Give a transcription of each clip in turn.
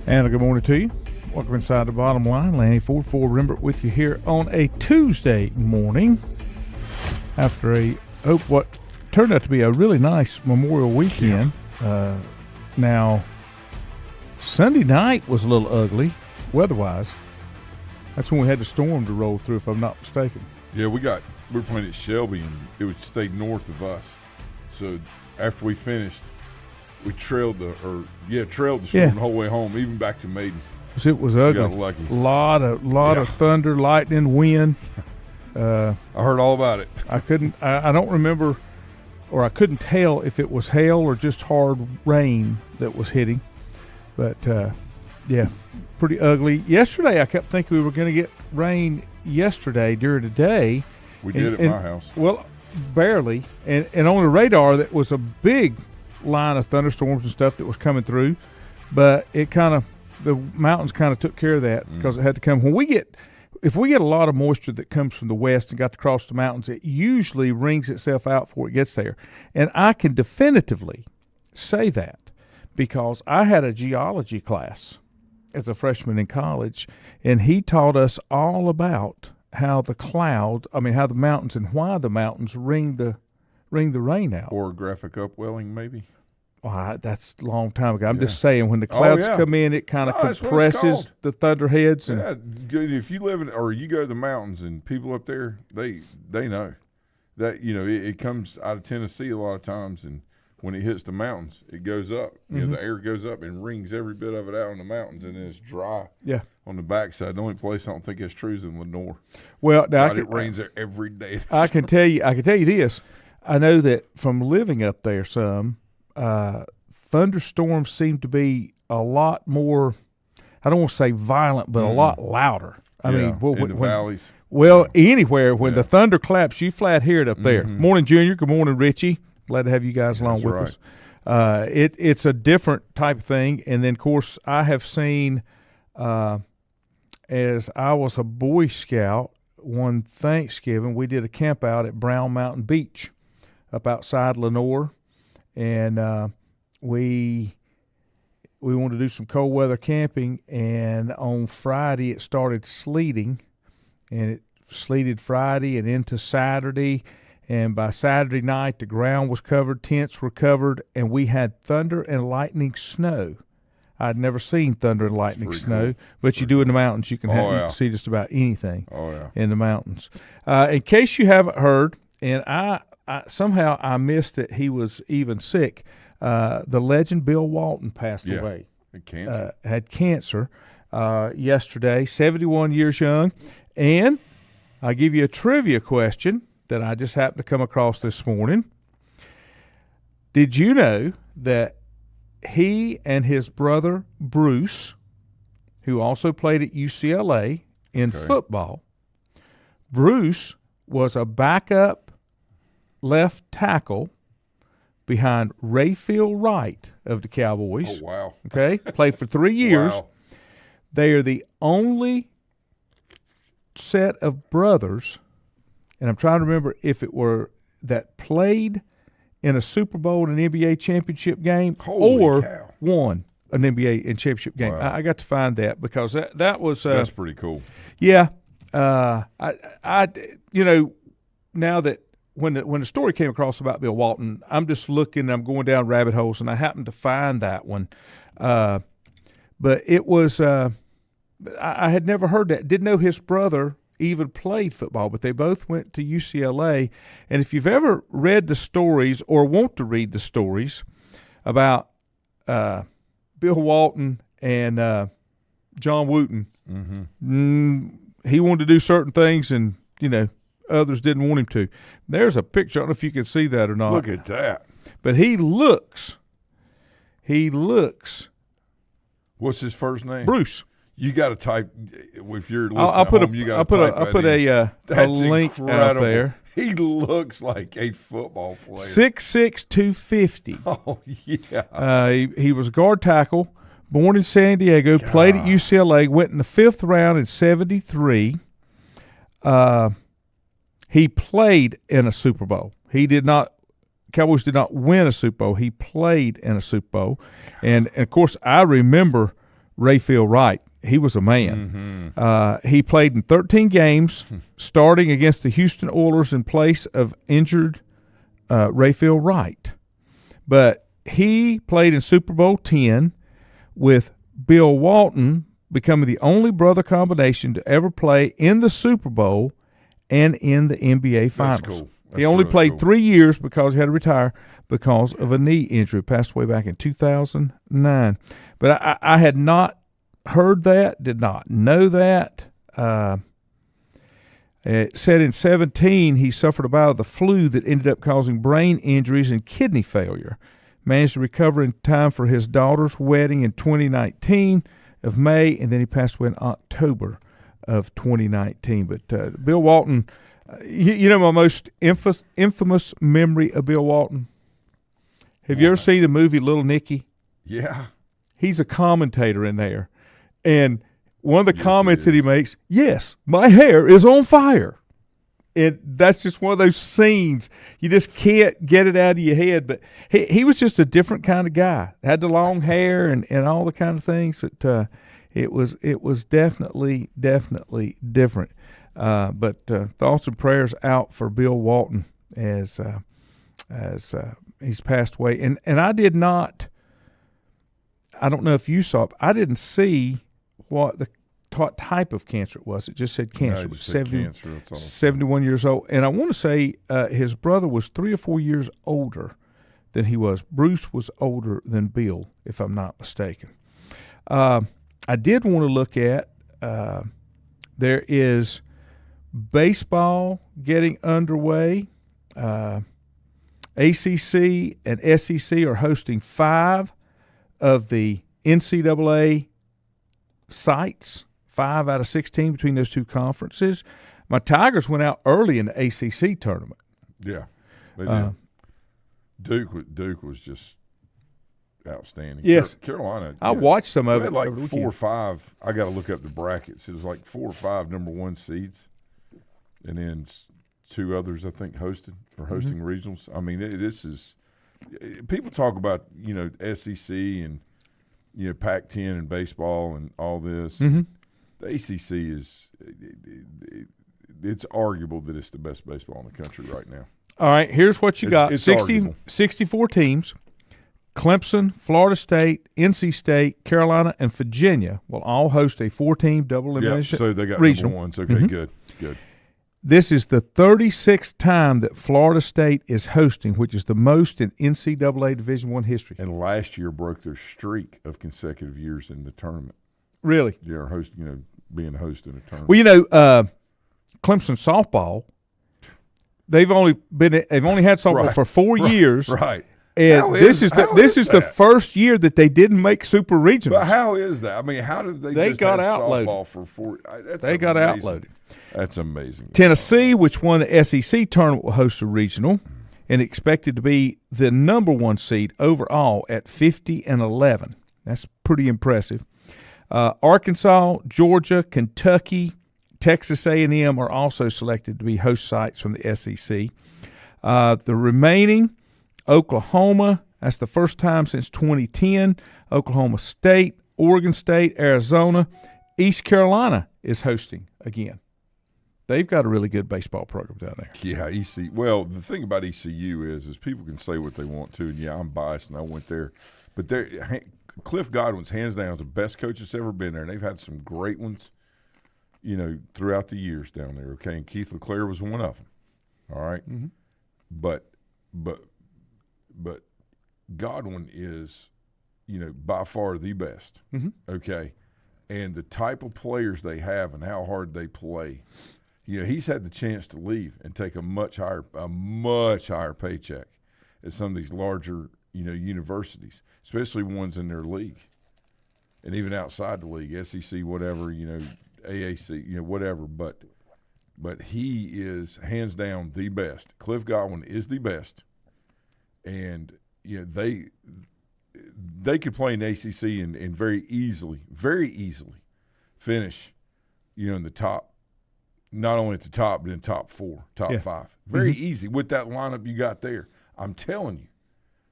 And a good morning to you. Welcome inside the Bottom Line. Lanny Ford Rembert with you here on a Tuesday morning after what turned out to be a really nice Memorial weekend. Now, Sunday night was a little ugly weather-wise. That's when we had the storm to roll through, if I'm not mistaken. Yeah, we were playing at Shelby, and it stayed north of us. So after we finished, we trailed the storm the whole way home, even back to Maiden. It was ugly. We got lucky. Lot of thunder, lightning, wind. I heard all about it. I don't remember, or I couldn't tell if it was hail or just hard rain that was hitting. But pretty ugly. Yesterday, I kept thinking we were going to get rain yesterday during the day. We did at my house. Well, barely. And on the radar, that was a big line of thunderstorms and stuff that was coming through. But the mountains kind of took care of that because it had to come. If we get a lot of moisture that comes from the west and got to cross the mountains, it usually wrings itself out before it gets there. And I can definitively say that because I had a geology class as a freshman in college, and he taught us all about how the mountains and why the mountains wring the rain out. Orographic upwelling, maybe. Well, that's a long time ago. I'm just saying, when the clouds come in, it kind of compresses the thunderheads. And if you live or you go to the mountains, and people up there, they know that it comes out of Tennessee a lot of times, and when it hits the mountains, it goes up. The air goes up and wrings every bit of it out on the mountains, and then it's dry. Yeah. On the backside, the only place I don't think that's true is in Lenore. Well, now it rains there every day. I can tell you this. I know that from living up there some. Thunderstorms seem to be a lot more, I don't want to say violent, but a lot louder. I mean, in the valleys. Well, anywhere when the thunder claps, you flat hear it up there. Morning, Junior. Good morning, Richie. Glad to have you guys along with us. It's a different type of thing. And then, of course, I have seen, as I was a Boy Scout, one Thanksgiving, we did a camp out at Brown Mountain Beach up outside Lenore. And we wanted to do some cold weather camping, and on Friday it started sleeting, and it sleeted Friday and into Saturday, and by Saturday night the ground was covered, tents were covered, and we had thunder and lightning snow. I'd never seen thunder and lightning snow, but you do in the mountains. You can see just about anything in the mountains. In case you haven't heard, and somehow I missed that he was even sick. The legend Bill Walton passed away. Had cancer yesterday, 71 years young. And I'll give you a trivia question that I just happened to come across this morning. Did you know that he and his brother Bruce, who also played at UCLA in football, Bruce was a backup left tackle behind Rayfield Wright of the Cowboys. Oh, wow. Okay, played for 3 years. Wow. They are the only set of brothers, and I'm trying to remember if it were that played in a Super Bowl and an NBA championship game won an NBA and championship game. Wow. I got to find that because that was that's pretty cool. Yeah. Now that when the story came across about Bill Walton, I'm just looking, I'm going down rabbit holes, and I happened to find that one. But it was I had never heard that. Didn't know his brother even played football, but they both went to UCLA. And if you've ever read the stories or want to read the stories about Bill Walton and John Wooten, he wanted to do certain things, and others didn't want him to. There's a picture. I don't know if you can see that or not. Look at that. But he looks. What's his first name? Bruce. You got to type if you're listening. I'll put at home, a link incredible. out there. He looks like a football player. 6'6", 250. Oh yeah. He was a guard tackle. Born in San Diego. God. Played at UCLA. Went in the 5th round in '73. He played in a Super Bowl. Cowboys did not win a Super Bowl. He played in a Super Bowl. And of course, I remember Rayfield Wright. He was a man. He played in 13 games, starting against the Houston Oilers in place of injured Rayfield Wright. But he played in Super Bowl 10 with Bill Walton becoming the only brother combination to ever play in the Super Bowl and in the NBA Finals. Cool. He only played 3 years because he had to retire because of a knee injury. Passed away back in 2009. But I had not heard that, did not know that. It said in 2017 he suffered a bout of the flu that ended up causing brain injuries and kidney failure. Managed to recover in time for his daughter's wedding in 2019 of May, and then he passed away in October of 2019. But Bill Walton, you know my most infamous memory of Bill Walton? Have you ever seen the movie Little Nicky? Yeah. He's a commentator in there. And one of the comments that he makes, yes, my hair is on fire. And that's just one of those scenes. You just can't get it out of your head. But he was just a different kind of guy. Had the long hair and all the kind of things. That it was definitely different. But thoughts and prayers out for Bill Walton as he's passed away. And I did not, I don't know if you saw it, I didn't see what type of cancer it was. It just said cancer. No, it just said cancer. That's all. 71 years old. And I want to say his brother was 3 or 4 years older than he was. Bruce was older than Bill, if I'm not mistaken. I did want to look at, there is baseball getting underway. ACC and SEC are hosting 5 of the NCAA sites, 5 out of 16 between those two conferences. My Tigers went out early in the ACC tournament. Yeah, they did. Duke was just outstanding. Yes, Carolina. I watched some of it. Like 4 or 5. I got to look up the brackets. It was like 4 or 5 number 1 seeds, and then 2 others I think hosting regionals. I mean, this is people talk about SEC and Pac-10 and baseball and all this. Mm-hmm. The ACC is it's arguable that it's the best baseball in the country right now. All right, here's what you got. It's 64 teams. Clemson, Florida State, NC State, Carolina, and Virginia will all host a 4-team double elimination so they got regional. number ones. Okay, good. This is the 36th time that Florida State is hosting, which is the most in NCAA Division I history. And last year broke their streak of consecutive years in the tournament. Really? Yeah, being host in a tournament. Well, Clemson softball, they've only had softball for 4 years. Right. And this is the first year that they didn't make super regionals. But how is that? I mean, how did they just got have outloaded. Softball for 4? They got outloaded. That's amazing. Tennessee, which won the SEC tournament, will host a regional and expected to be the number 1 seed overall at 50-11. That's pretty impressive. Arkansas, Georgia, Kentucky, Texas A&M are also selected to be host sites from the SEC. The remaining, Oklahoma, that's the first time since 2010. Oklahoma State, Oregon State, Arizona, East Carolina is hosting again. They've got a really good baseball program down there. Yeah, ECU. Well, the thing about ECU is people can say what they want to, and I'm biased, and I went there. But Cliff Godwin's hands down the best coach that's ever been there, and they've had some great ones, throughout the years down there. Okay, and Keith LeClaire was one of them. All right, but Godwin is, by far the best. Okay, and the type of players they have and how hard they play. He's had the chance to leave and take a much higher paycheck at some of these larger, universities, especially ones in their league, and even outside the league, SEC, whatever, AAC, whatever. But he is hands down the best. Cliff Godwin is the best, and they could play in the ACC and very easily finish, in the top. Not only at the top, but in top 4, top 5. Very easy with that lineup you got there. I'm telling you,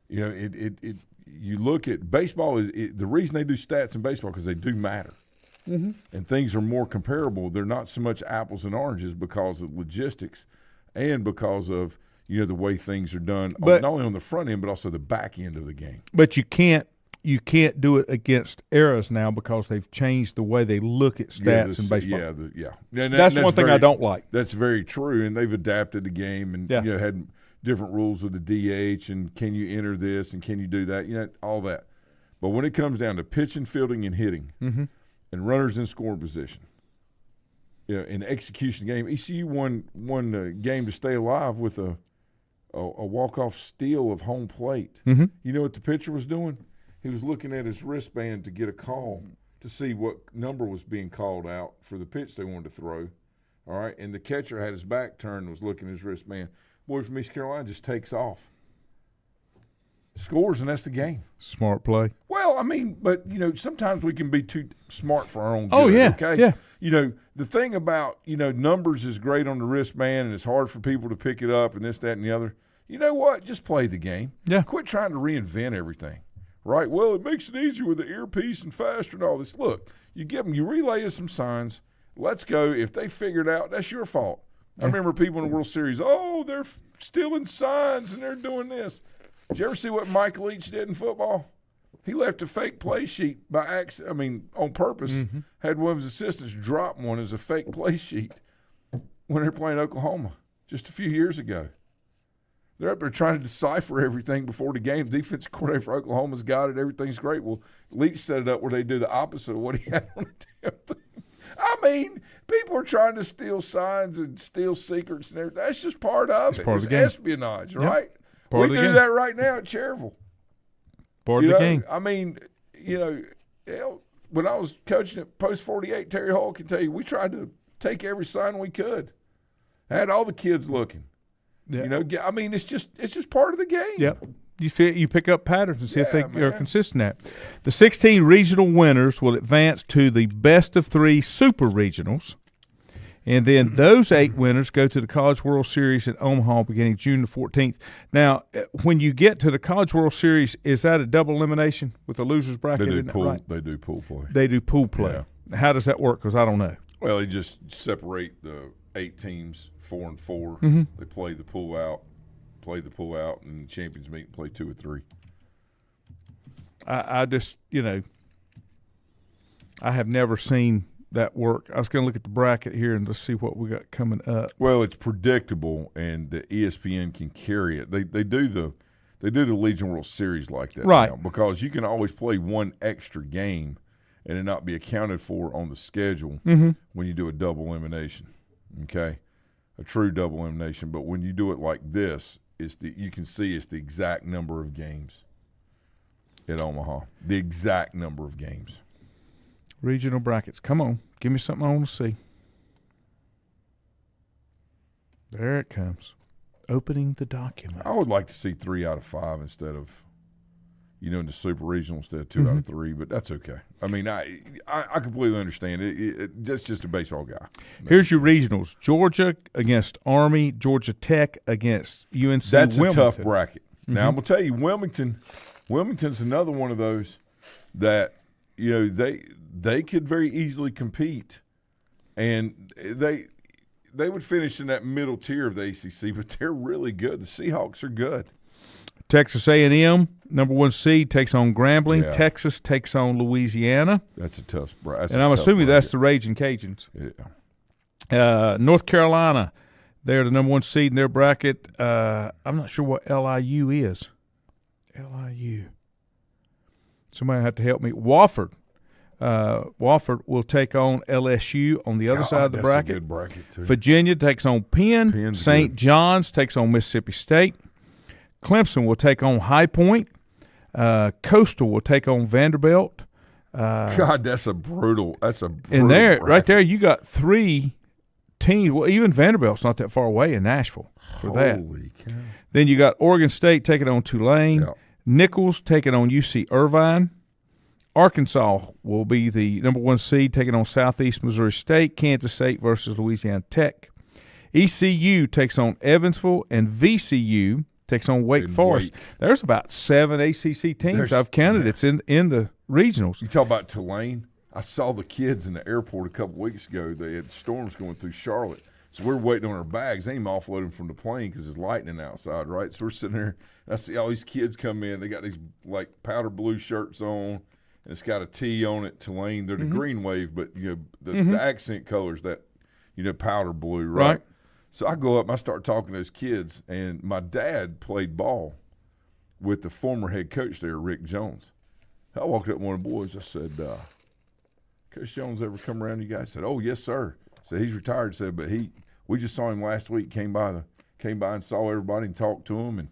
You know, you look at baseball. The reason they do stats in baseball because they do matter. Mm-hmm. And things are more comparable. They're not so much apples and oranges because of logistics and because of, you know, the way things are done, not only on the front end but also the back end of the game. But you can't do it against eras now because they've changed the way they look at stats in baseball. That's one thing I don't like. That's very true, and they've adapted the game and you know, had different rules with the DH and can you enter this and can you do that, you know, all that. But when it comes down to pitching, fielding, and hitting, mm-hmm. and runners in scoring position, you know, in the execution game, ECU won the game to stay alive with a walk-off steal of home plate. Mm-hmm. You know what the pitcher was doing? He was looking at his wristband to get a call to see what number was being called out for the pitch they wanted to throw. All right, and the catcher had his back turned and was looking at his wristband. Boy from East Carolina just takes off. Scores, and that's the game. Smart play. Well, I mean, but, you know, sometimes we can be too smart for our own good. Oh, yeah, okay? Yeah. You know, the thing about, you know, numbers is great on the wristband and it's hard for people to pick it up and this, that, and the other. You know what? Just play the game. Yeah. Quit trying to reinvent everything. Right? Well, it makes it easier with the earpiece and faster and all this. Look, you relay us some signs. Let's go. If they figure it out, that's your fault. I remember people in the World Series, they're stealing signs and they're doing this. Did you ever see what Mike Leach did in football? He left a fake play sheet by accident. I mean, on purpose. Mm-hmm. Had one of his assistants drop one as a fake play sheet when they were playing Oklahoma just a few years ago. They're up there trying to decipher everything before the game. The defensive coordinator for Oklahoma's got it. Everything's great. Well, Leach set it up where they do the opposite of what he had on the damn thing. I mean, people are trying to steal signs and steal secrets and everything. That's just part of it. Part of the game. Espionage, right? Part we of the do game. that right now at Cherville. Part of the game. I mean, when I was coaching at Post 48, Terry Hall can tell you, we tried to take every sign we could. I had all the kids looking. Yeah. You know, I mean, it's just part of the game. Yep. You pick up patterns and see if they are consistent at. The 16 regional winners will advance to the best of 3 super regionals. And then those 8 winners go to the College World Series in Omaha beginning June the 14th. Now, when you get to the College World Series, is that a double elimination with the losers bracket? They do pool play. They do pool play. Yeah. How does that work? Because I don't know. Well, they just separate the 8 teams, 4 and 4. Mm-hmm. They play the pool out, and the champions meet and play 2 or 3. I just, I have never seen that work. I was going to look at the bracket here and let's see what we got coming up. Well, it's predictable, and the ESPN can carry it. They do the Legion World Series like that, right? Now, because you can always play one extra game and it not be accounted for on the schedule mm-hmm. when you do a double elimination. Okay, a true double elimination. But when you do it like this, you can see it's the exact number of games at Omaha. The exact number of games. Regional brackets. Come on. Give me something I want to see. There it comes. Opening the document. I would like to see 3 out of 5 instead of, in the super regional instead of 2 mm-hmm. out of 3, but that's okay. I mean, I completely understand it. That's just a baseball guy. Here's your regionals. Georgia against Army, Georgia Tech against UNC That's Wilmington. A tough bracket. Mm-hmm. Now, I'm going to tell you, Wilmington's another one of those that, they could very easily compete, and they would finish in that middle tier of the ACC, but they're really good. The Seahawks are good. Texas A&M, number 1 seed, takes on Grambling. Yeah. Texas takes on Louisiana. That's a tough bracket. And I'm assuming that's the Raging Cajuns. Yeah. North Carolina, they're the number 1 seed in their bracket. I'm not sure what LIU is. LIU. Somebody have to help me. Wofford will take on LSU on the other side of the bracket. That's a good bracket too. Virginia takes on Penn. St. John's takes on Mississippi State. Clemson will take on High Point. Coastal will take on Vanderbilt. God, that's a brutal. And there, right there, you got 3 teams. Well, even Vanderbilt's not that far away in Nashville for that. Holy cow! Then you got Oregon State taking on Tulane. Yeah. Nichols taking on UC Irvine. Arkansas will be the number 1 seed taking on Southeast Missouri State. Kansas State versus Louisiana Tech. ECU takes on Evansville, and VCU takes on Wake Forest. There's about 7 ACC teams I've counted. It's in the regionals. You talk about Tulane. I saw the kids in the airport a couple weeks ago. They had storms going through Charlotte. So we're waiting on our bags. They ain't offloading from the plane because it's lightning outside, right? So we're sitting there, and I see all these kids come in. They got these, like, powder blue shirts on, and it's got a T on it, Tulane. They're the green wave, but, the accent color's that, powder blue, right? So I go up and I start talking to those kids, and my dad played ball with the former head coach there, Rick Jones. I walked up to one of the boys. I said, Coach Jones ever come around you guys? I said, oh, yes, sir. So he's retired, said, but we just saw him last week, came by and saw everybody and talked to him. And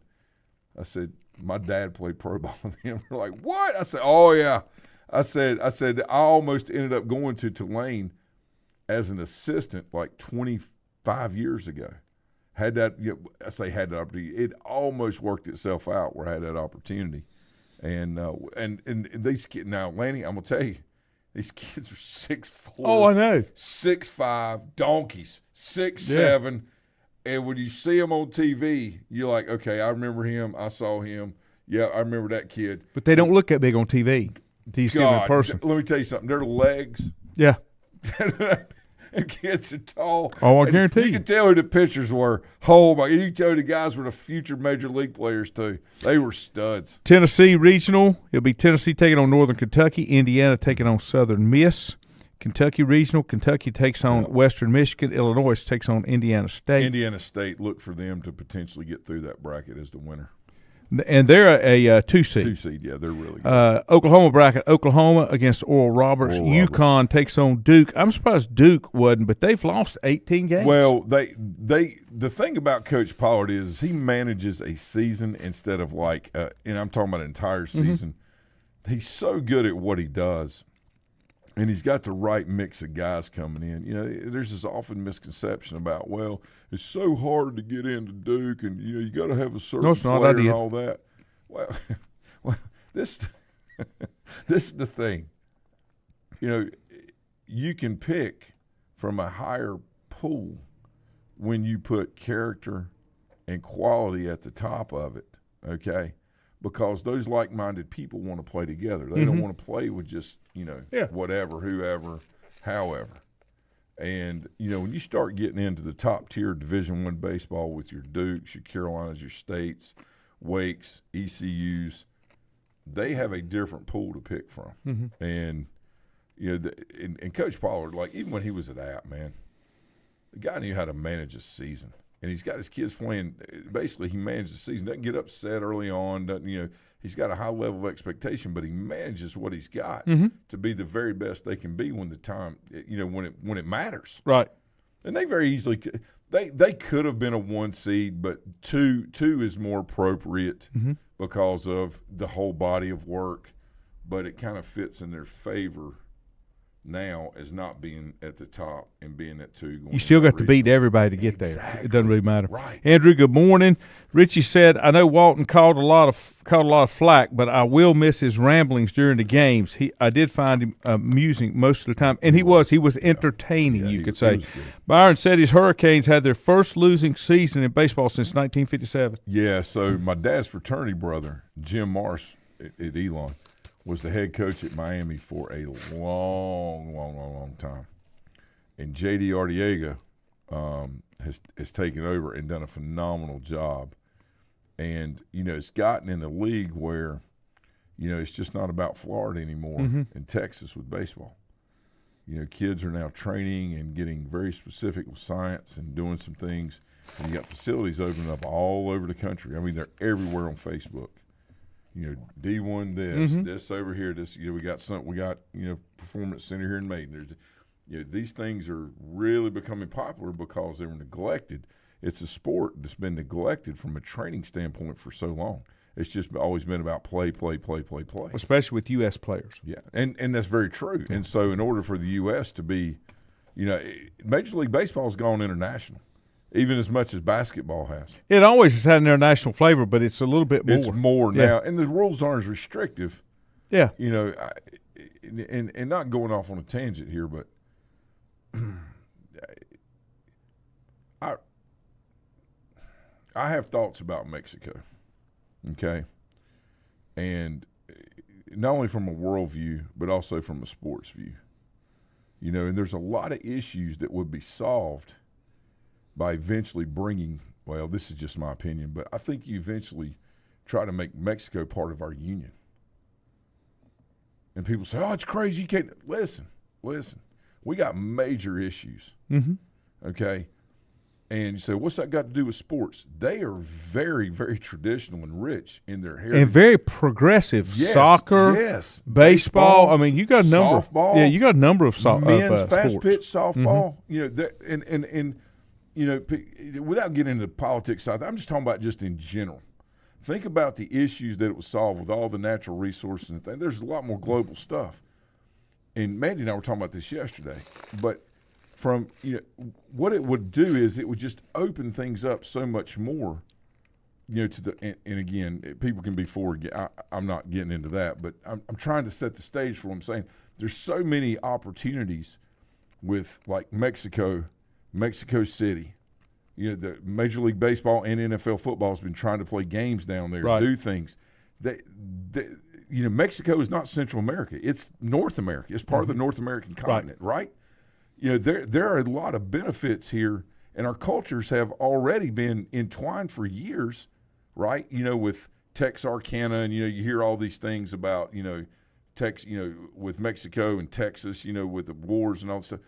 I said, my dad played pro ball with him. They're like, what? I said, oh, yeah. I said, I almost ended up going to Tulane as an assistant like 25 years ago. Had that, I say had that opportunity. It almost worked itself out where I had that opportunity. And these kids, now, Lanny, I'm going to tell you, these kids are 6'4". Oh, I know. 6'5", donkeys, 6'7". And when you see them on TV, you're like, okay, I remember him. I saw him. Yeah, I remember that kid. But they don't look that big on TV. Do you see them in person? Let me tell you something. Their legs. Yeah. And kids are tall. Oh, I guarantee you. You can tell who the pitchers were. Oh, my. You can tell who the guys were the future major league players, too. They were studs. Tennessee Regional. It'll be Tennessee taking on Northern Kentucky. Indiana taking on Southern Miss. Kentucky Regional. Kentucky takes on Western Michigan. Illinois takes on Indiana State. Indiana State, look for them to potentially get through that bracket as the winner. And they're a 2 seed. 2 seed, yeah, they're really good. Oklahoma bracket, Oklahoma against Oral Roberts. UConn takes on Duke. I'm surprised Duke wasn't, but they've lost 18 games. Well, the thing about Coach Pollard is he manages a season instead of like, and I'm talking about an entire season. He's so good at what he does, and he's got the right mix of guys coming in. There's this often misconception about, well, it's so hard to get into Duke, and you got to have a certain player and all that. Well, this is the thing. You can pick from a higher pool when you put character and quality at the top of it. Okay. Because those like-minded people want to play together. They don't want to play with just, whatever, whoever, however. And, when you start getting into the top-tier Division I baseball with your Dukes, your Carolinas, your States, Wakes, ECUs, they have a different pool to pick from. And, and Coach Pollard, like, even when he was at App, man, the guy knew how to manage a season. And he's got his kids playing. Basically, he manages the season. Doesn't get upset early on. Doesn't, he's got a high level of expectation, but he manages what he's got to be the very best they can be when the time, when it matters. Right. And they very easily they could have been a 1 seed, but two is more appropriate because of the whole body of work. But it kind of fits in their favor now as not being at the top and being at 2. You still got to beat everybody to get there. It doesn't really matter. Right. Andrew, good morning. Richie said, I know Walton caught a lot of flack, but I will miss his ramblings during the games. I did find him amusing most of the time, and he was entertaining, you could say. Byron said his Hurricanes had their first losing season in baseball since 1957. Yeah, so my dad's fraternity brother, Jim Marsh at Elon, was the head coach at Miami for a long time. And J.D. Arteaga has taken over and done a phenomenal job. And, it's gotten in a league where, it's just not about Florida anymore in Texas with baseball. Kids are now training and getting very specific with science and doing some things. And you got facilities opening up all over the country. I mean, they're everywhere on Facebook. D1 this over here, this, we got Performance Center here in Maiden. These things are really becoming popular because they were neglected. It's a sport that's been neglected from a training standpoint for so long. It's just always been about play. Especially with U.S. players. Yeah, and that's very true. And so in order for the U.S. to be, Major League Baseball has gone international. Even as much as basketball has. It always has had an international flavor, but it's a little bit more. It's more now. And the rules aren't as restrictive. Yeah. And not going off on a tangent here, but I have thoughts about Mexico, okay? And not only from a worldview, but also from a sports view. You know, and there's a lot of issues that would be solved by eventually bringing, well, this is just my opinion, but I think you eventually try to make Mexico part of our union. And people say, oh, it's crazy. You can't. Listen. We got major issues, okay? And you say, what's that got to do with sports? They are very, very traditional and rich in their heritage. And very progressive. Yes, Soccer, yes. baseball. I mean, you got a number. Softball. Yeah, you got a number of men's fast sports. pitch softball. You know, and you know, without getting into the politics side, I'm just talking about just in general. Think about the issues that it would solve with all the natural resources and things. There's a lot more global stuff. And Mandy and I were talking about this yesterday. But from, you know, what it would do is it would just open things up so much more, you know, to the and again, people can be for. I'm not getting into that, but I'm trying to set the stage for what I'm saying. There's so many opportunities with like Mexico City. You know, the Major League Baseball and NFL football has been trying to play games down there, right. do things. You know, Mexico is not Central America. It's North America. It's part of the North American continent, right? You know, there are a lot of benefits here, and our cultures have already been entwined for years, right? You know, with Texarkana, and, you know, you hear all these things about, you know, with Mexico and Texas, you know, with the wars and all that stuff.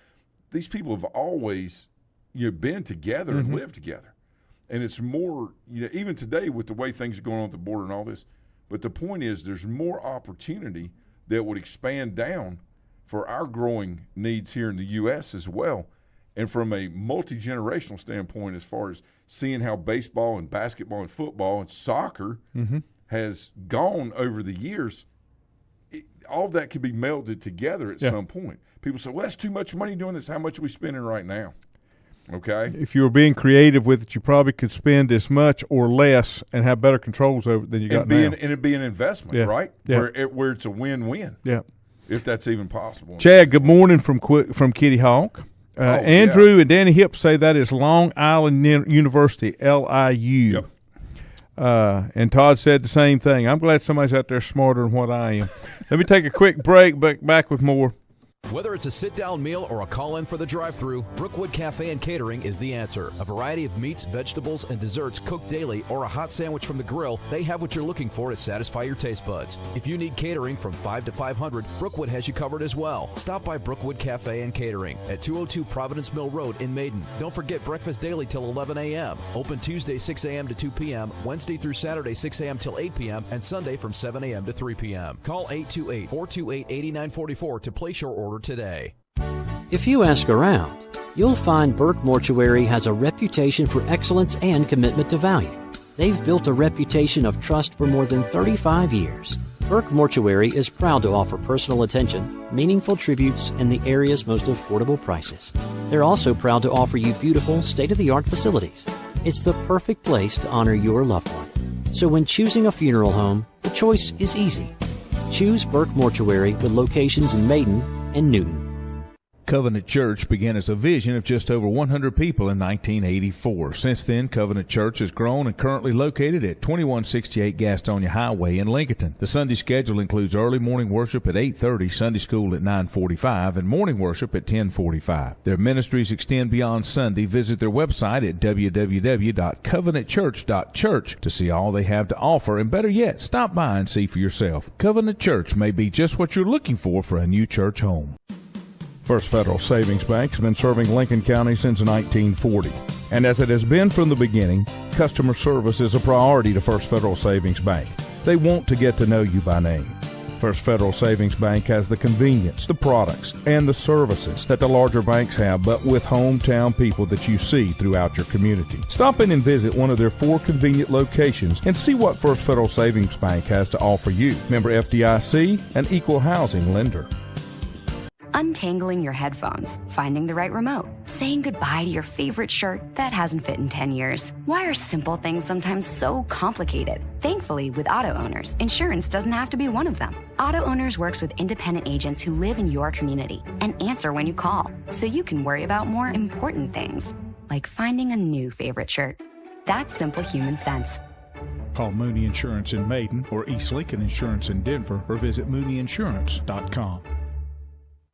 These people have always, you know, been together and lived together. And it's more, you know, even today with the way things are going on at the border and all this, but the point is there's more opportunity that would expand down for our growing needs here in the U.S. as well. And from a multi-generational standpoint, as far as seeing how baseball and basketball and football and soccer has gone over the years, all of that could be melded together at some point. People say, well, that's too much money doing this. How much are we spending right now? Okay. If you were being creative with it, you probably could spend as much or less and have better controls over it than you got now. And it'd be an investment, right? Yeah. Where it's a win-win. Yeah. If that's even possible. Chad, good morning from Kitty Hawk. Andrew and Danny Hipp say that is Long Island University, LIU. Yep. And Todd said the same thing. I'm glad somebody's out there smarter than what I am. Let me take a quick break, back with more. Whether it's a sit-down meal or a call-in for the drive-thru, Brookwood Cafe and Catering is the answer. A variety of meats, vegetables, and desserts cooked daily, or a hot sandwich from the grill, they have what you're looking for to satisfy your taste buds. If you need catering from 5 to 500, Brookwood has you covered as well. Stop by Brookwood Cafe and Catering at 202 Providence Mill Road in Maiden. Don't forget breakfast daily till 11 a.m. Open Tuesday 6 a.m. to 2 p.m., Wednesday through Saturday 6 a.m. till 8 p.m., and Sunday from 7 a.m. to 3 p.m. Call 828-428-8944 to place your order today. If you ask around, you'll find Burke Mortuary has a reputation for excellence and commitment to value. They've built a reputation of trust for more than 35 years. Burke Mortuary is proud to offer personal attention, meaningful tributes, and the area's most affordable prices. They're also proud to offer you beautiful, state-of-the-art facilities. It's the perfect place to honor your loved one. So when choosing a funeral home, the choice is easy. Choose Burke Mortuary with locations in Maiden and Newton. Covenant Church began as a vision of just over 100 people in 1984. Since then, Covenant Church has grown and currently located at 2168 Gastonia Highway in Lincoln. The Sunday schedule includes early morning worship at 8:30, Sunday school at 9:45, and morning worship at 10:45. Their ministries extend beyond Sunday. Visit their website at www.covenantchurch.church to see all they have to offer, and better yet, stop by and see for yourself. Covenant Church may be just what you're looking for a new church home. First Federal Savings Bank has been serving Lincoln County since 1940. And as it has been from the beginning, customer service is a priority to First Federal Savings Bank. They want to get to know you by name. First Federal Savings Bank has the convenience, the products, and the services that the larger banks have, but with hometown people that you see throughout your community. Stop in and visit one of their 4 convenient locations and see what First Federal Savings Bank has to offer you. Member FDIC, an equal housing lender. Untangling your headphones, finding the right remote, saying goodbye to your favorite shirt that hasn't fit in 10 years. Why are simple things sometimes so complicated? Thankfully, with Auto Owners, insurance doesn't have to be one of them. Auto Owners works with independent agents who live in your community and answer when you call, so you can worry about more important things, like finding a new favorite shirt. That's simple human sense. Call Mooney Insurance in Maiden or East Lincoln Insurance in Denver or visit MooneyInsurance.com.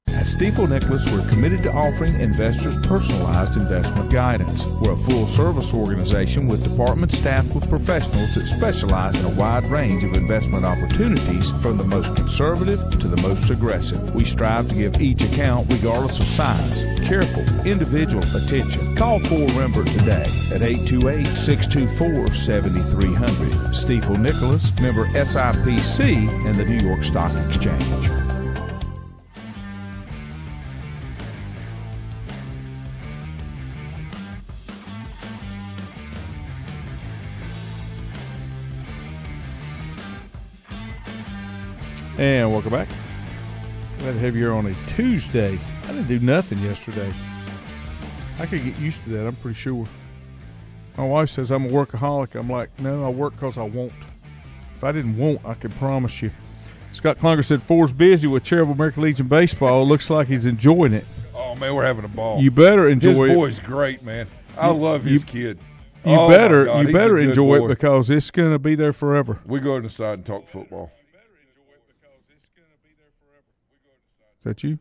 At Stifel Nicholas, we're committed to offering investors personalized investment guidance. We're a full-service organization with departments staffed with professionals that specialize in a wide range of investment opportunities, from the most conservative to the most aggressive. We strive to give each account, regardless of size, careful, individual attention. Call Fort Rembert today at 828-624-7300. Stifel Nicholas, member SIPC and the New York Stock Exchange. And welcome back. Glad to have you here on a Tuesday. I didn't do nothing yesterday. I could get used to that, I'm pretty sure. My wife says I'm a workaholic. I'm like, no, I work because I want. If I didn't want, I can promise you. Scott Klunger said Ford's busy with Cherryville American Legion baseball. Looks like he's enjoying it. Oh, man, we're having a ball. You better enjoy it. His boy's great, man. I love his kid. You better enjoy it because it's going to be there forever. We go inside and talk football. Is that you?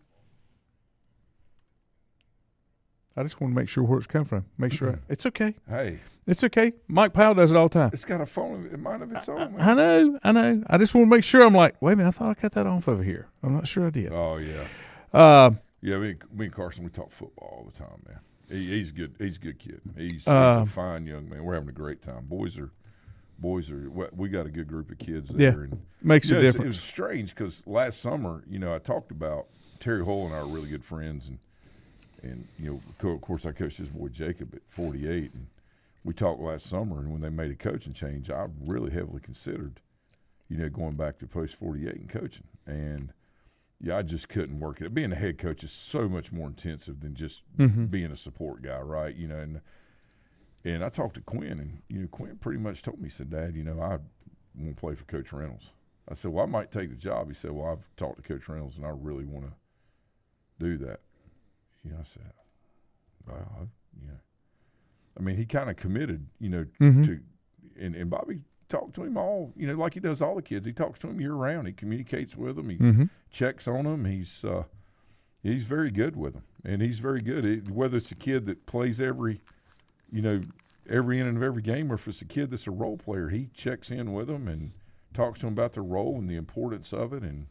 I just want to make sure where it's coming from. Make sure it's okay. Hey, it's okay. Mike Powell does it all the time. It's got a phone in mind of its own. Man. I know. I just want to make sure. I'm like, wait a minute. I thought I cut that off over here. I'm not sure I did. Oh yeah. Yeah. Me and Carson, we talk football all the time, man. He's good. He's a good kid. He's a fine young man. We're having a great time. Boys are. We got a good group of kids there. Yeah, and makes a difference. It was strange because last summer, I talked about Terry Hull and I are really good friends, and of course I coached his boy Jacob at 48, and we talked last summer, and when they made a coaching change, I really heavily considered, going back to post 48 and coaching, and I just couldn't work it. Being a head coach is so much more intensive than just being a support guy, right? And I talked to Quinn, and Quinn pretty much told me, he said, Dad, I want to play for Coach Reynolds. I said, well, I might take the job. He said, well, I've talked to Coach Reynolds, and I really want to do that. I said, well, I mean, he kind of committed, to and Bobby talked to him all, like he does all the kids. He talks to them year round. He communicates with them. He checks on them. He's very good with them, and he's very good. Whether it's a kid that plays every inning of every game, or if it's a kid that's a role player, he checks in with them and talks to them about their role and the importance of it. And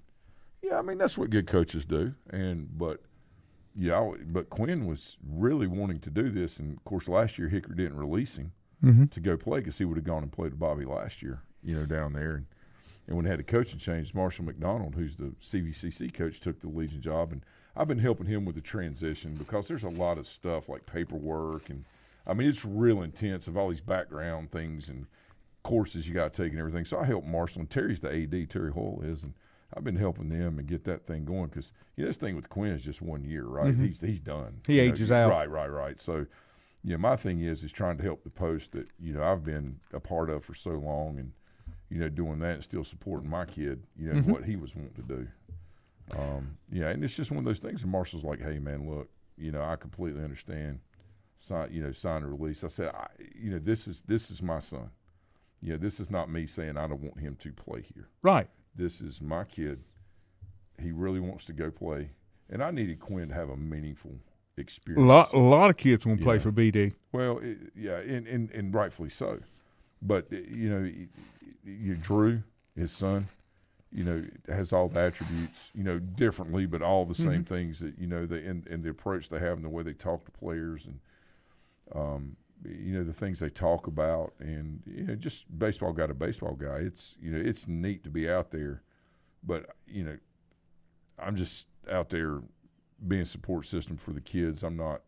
I mean, that's what good coaches do. But Quinn was really wanting to do this, and of course last year Hickory didn't release him to go play because he would have gone and played with Bobby last year, down there. And when they had a coaching change, Marshall McDonald, who's the CVCC coach, took the Legion job, and I've been helping him with the transition because there's a lot of stuff like paperwork, and I mean, it's real intense of all these background things and courses you got to take and everything. So I help Marshall, and Terry's the AD, Terry Hull is, and I've been helping them and get that thing going because this thing with Quinn is just 1 year, right? He's done. He ages out. Right. So, my thing is trying to help the post that I've been a part of for so long, and doing that and still supporting my kid, what he was wanting to do. And it's just one of those things. And Marshall's like, hey man, look, I completely understand. Sign and release. I said, this is my son. This is not me saying I don't want him to play here. Right. This is my kid. He really wants to go play, and I needed Quinn to have a meaningful experience. A lot of kids want to play for BD. Well, and rightfully so. But Drew, his son, has all the attributes, differently, but all the same things that and the approach they have and the way they talk to players and. The things they talk about, and just baseball guy to baseball guy. It's it's neat to be out there, but I'm just out there being a support system for the kids. I'm not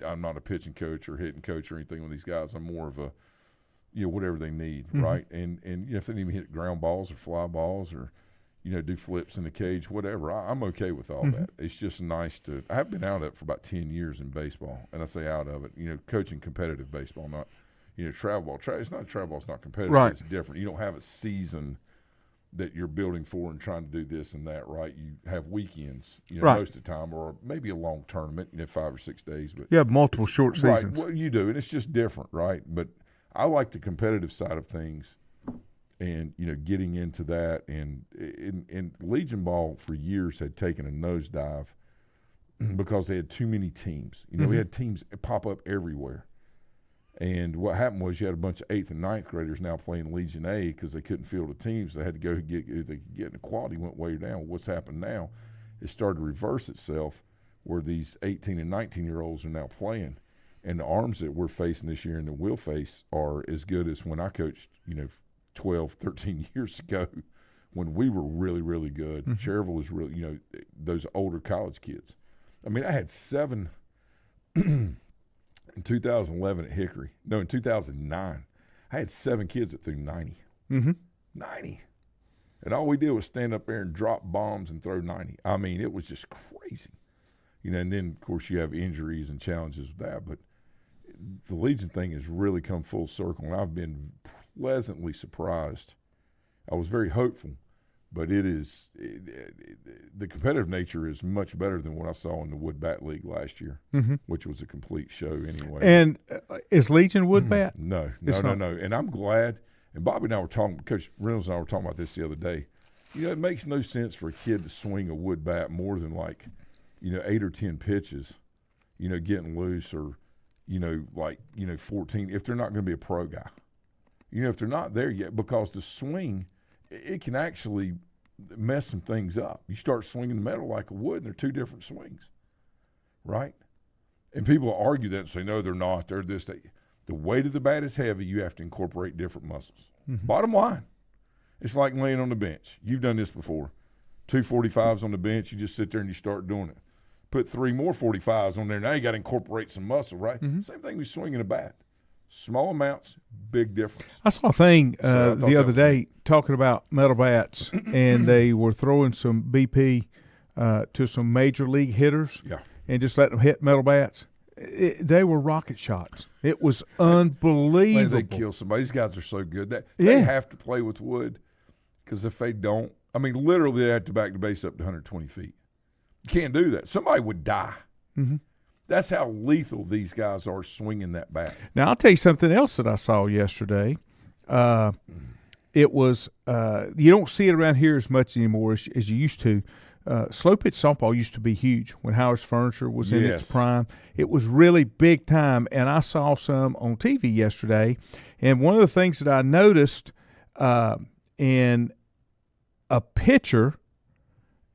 I'm not a pitching coach or hitting coach or anything with these guys. I'm more of a whatever they need, right? And if they need to hit ground balls or fly balls or do flips in the cage, whatever. I'm okay with all that. It's just nice to – I've been out of it for about 10 years in baseball, and I say out of it, coaching competitive baseball, not, travel ball. It's not travel ball. It's not competitive. Right. It's different. You don't have a season that you're building for and trying to do this and that, right? You have weekends, right. Most of the time, or maybe a long tournament, 5 or 6 days. But you have multiple short seasons. Right, well, you do, and it's just different, right? But I like the competitive side of things, and getting into that. And Legion ball for years had taken a nosedive because they had too many teams. We had teams pop up everywhere. And what happened was you had a bunch of 8th and 9th graders now playing Legion A because they couldn't field the teams. They had to go get and the quality went way down. What's happened now? It started to reverse itself, where these 18 and 19-year-olds are now playing, and the arms that we're facing this year and that we'll face are as good as when I coached 12, 13 years ago, when we were really, really good. Cherville was really those older college kids. I mean, I had 7 in 2011 at Hickory. No, in 2009, I had 7 kids that threw 90. 90. And all we did was stand up there and drop bombs and throw 90. I mean, it was just crazy. And then, of course, you have injuries and challenges with that. But the Legion thing has really come full circle, and I've been pleasantly surprised. I was very hopeful, but the competitive nature is much better than what I saw in the Wood Bat League last year, which was a complete show anyway. And is Legion Wood Bat? No. And I'm glad. And Bobby and I were talking, Coach Reynolds and I were talking about this the other day. It makes no sense for a kid to swing a wood bat more than 8 or 10 pitches, getting loose, or, 14, if they're not going to be a pro guy. If they're not there yet, because the swing, it can actually mess some things up. You start swinging the metal like a wood, and they're two different swings, right? And people argue that and say, no, they're not. They're this. The weight of the bat is heavy. You have to incorporate different muscles. Bottom line, it's like laying on the bench. You've done this before. 2 45s on the bench. You just sit there and you start doing it. Put 3 more 45s on there. Now you got to incorporate some muscle, right? Same thing with swinging a bat. Small amounts, big difference. I saw a thing the other day talking about metal bats, and they were throwing some BP to some major league hitters and just letting them hit metal bats. They were rocket shots. It was unbelievable. They kill somebody. These guys are so good that they have to play with wood, because if they don't, I mean, literally they have to back the base up to 120 feet. You can't do that. Somebody would die. That's how lethal these guys are swinging that bat. Now, I'll tell you something else that I saw yesterday. It was you don't see it around here as much anymore as you used to. Slow pitch softball used to be huge when Howard's Furniture was in its prime. It was really big time, and I saw some on TV yesterday. And one of the things that I noticed in a pitcher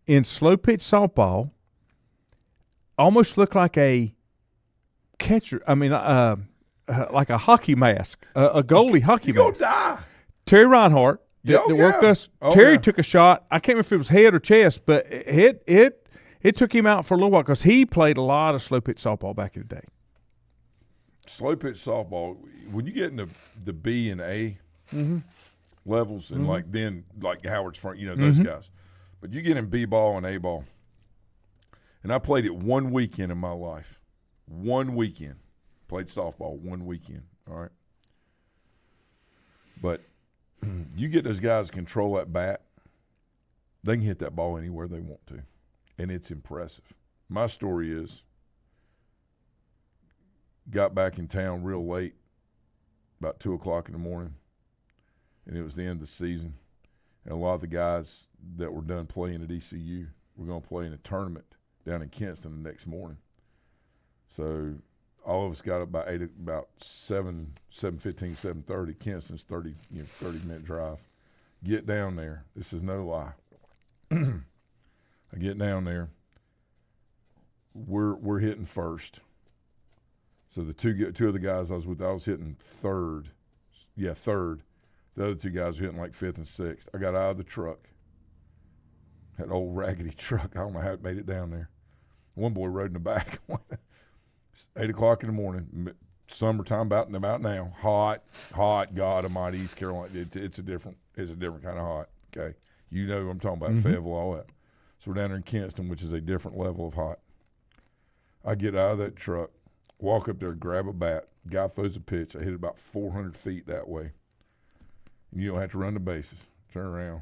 in slow pitch softball almost looked like a catcher. I mean, like a hockey mask, a goalie hockey mask. Die. Terry Reinhardt. That worked us. Terry took a shot. I can't remember if it was head or chest, but it took him out for a little while because he played a lot of slow pitch softball back in the day. Slow pitch softball, when you get into the B and A levels, and like Howard's Front, those guys, but you get in B ball and A ball, and I played it one weekend in my life. One weekend. Played softball one weekend, all right? But you get those guys to control that bat, they can hit that ball anywhere they want to, and it's impressive. My story is, got back in town real late, about 2 o'clock in the morning, and it was the end of the season, and a lot of the guys that were done playing at ECU were going to play in a tournament down in Kinston the next morning. So all of us got up about 7:15, 7:30. Kinston's 30-minute drive. Get down there. This is no lie. I get down there. We're hitting first. So the two of the guys I was hitting third. Yeah, third. The other 2 guys were hitting like 5th and 6th. I got out of the truck. That old raggedy truck. I don't know how it made it down there. One boy rode in the back. 8 o'clock in the morning, summertime about now. Hot, God Almighty, East Carolina. It's a different kind of hot. Okay, I'm talking about Fayetteville, all that. So we're down there in Kinston, which is a different level of hot. I get out of that truck, walk up there, grab a bat. Guy throws a pitch. I hit it about 400 feet that way. You don't have to run the bases. Turn around,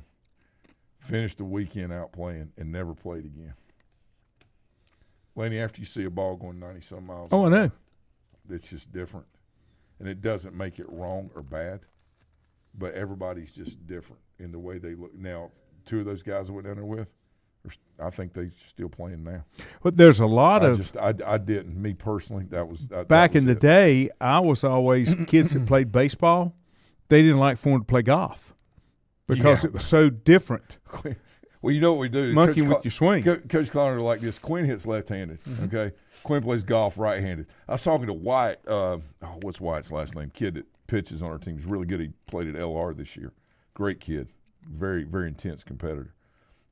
finish the weekend out playing, and never played again. Laney, after you see a ball going 90-some miles I know. It's just different. and it doesn't make it wrong or bad, but everybody's just different in the way they look. Now, two of those guys I went down there with, I think they're still playing now. But there's a lot I didn't. Me personally, back in the day, I was always kids that played baseball. They didn't like for them to play golf because it was so different. Well, you know what we do? Monkeying with your swing. Coach Connor like this. Quinn hits left-handed. Okay, Quinn plays golf right-handed. I was talking to Wyatt. What's Wyatt's last name? Kid that pitches on our team. He's really good. He played at LR this year. Great kid. Very, very intense competitor.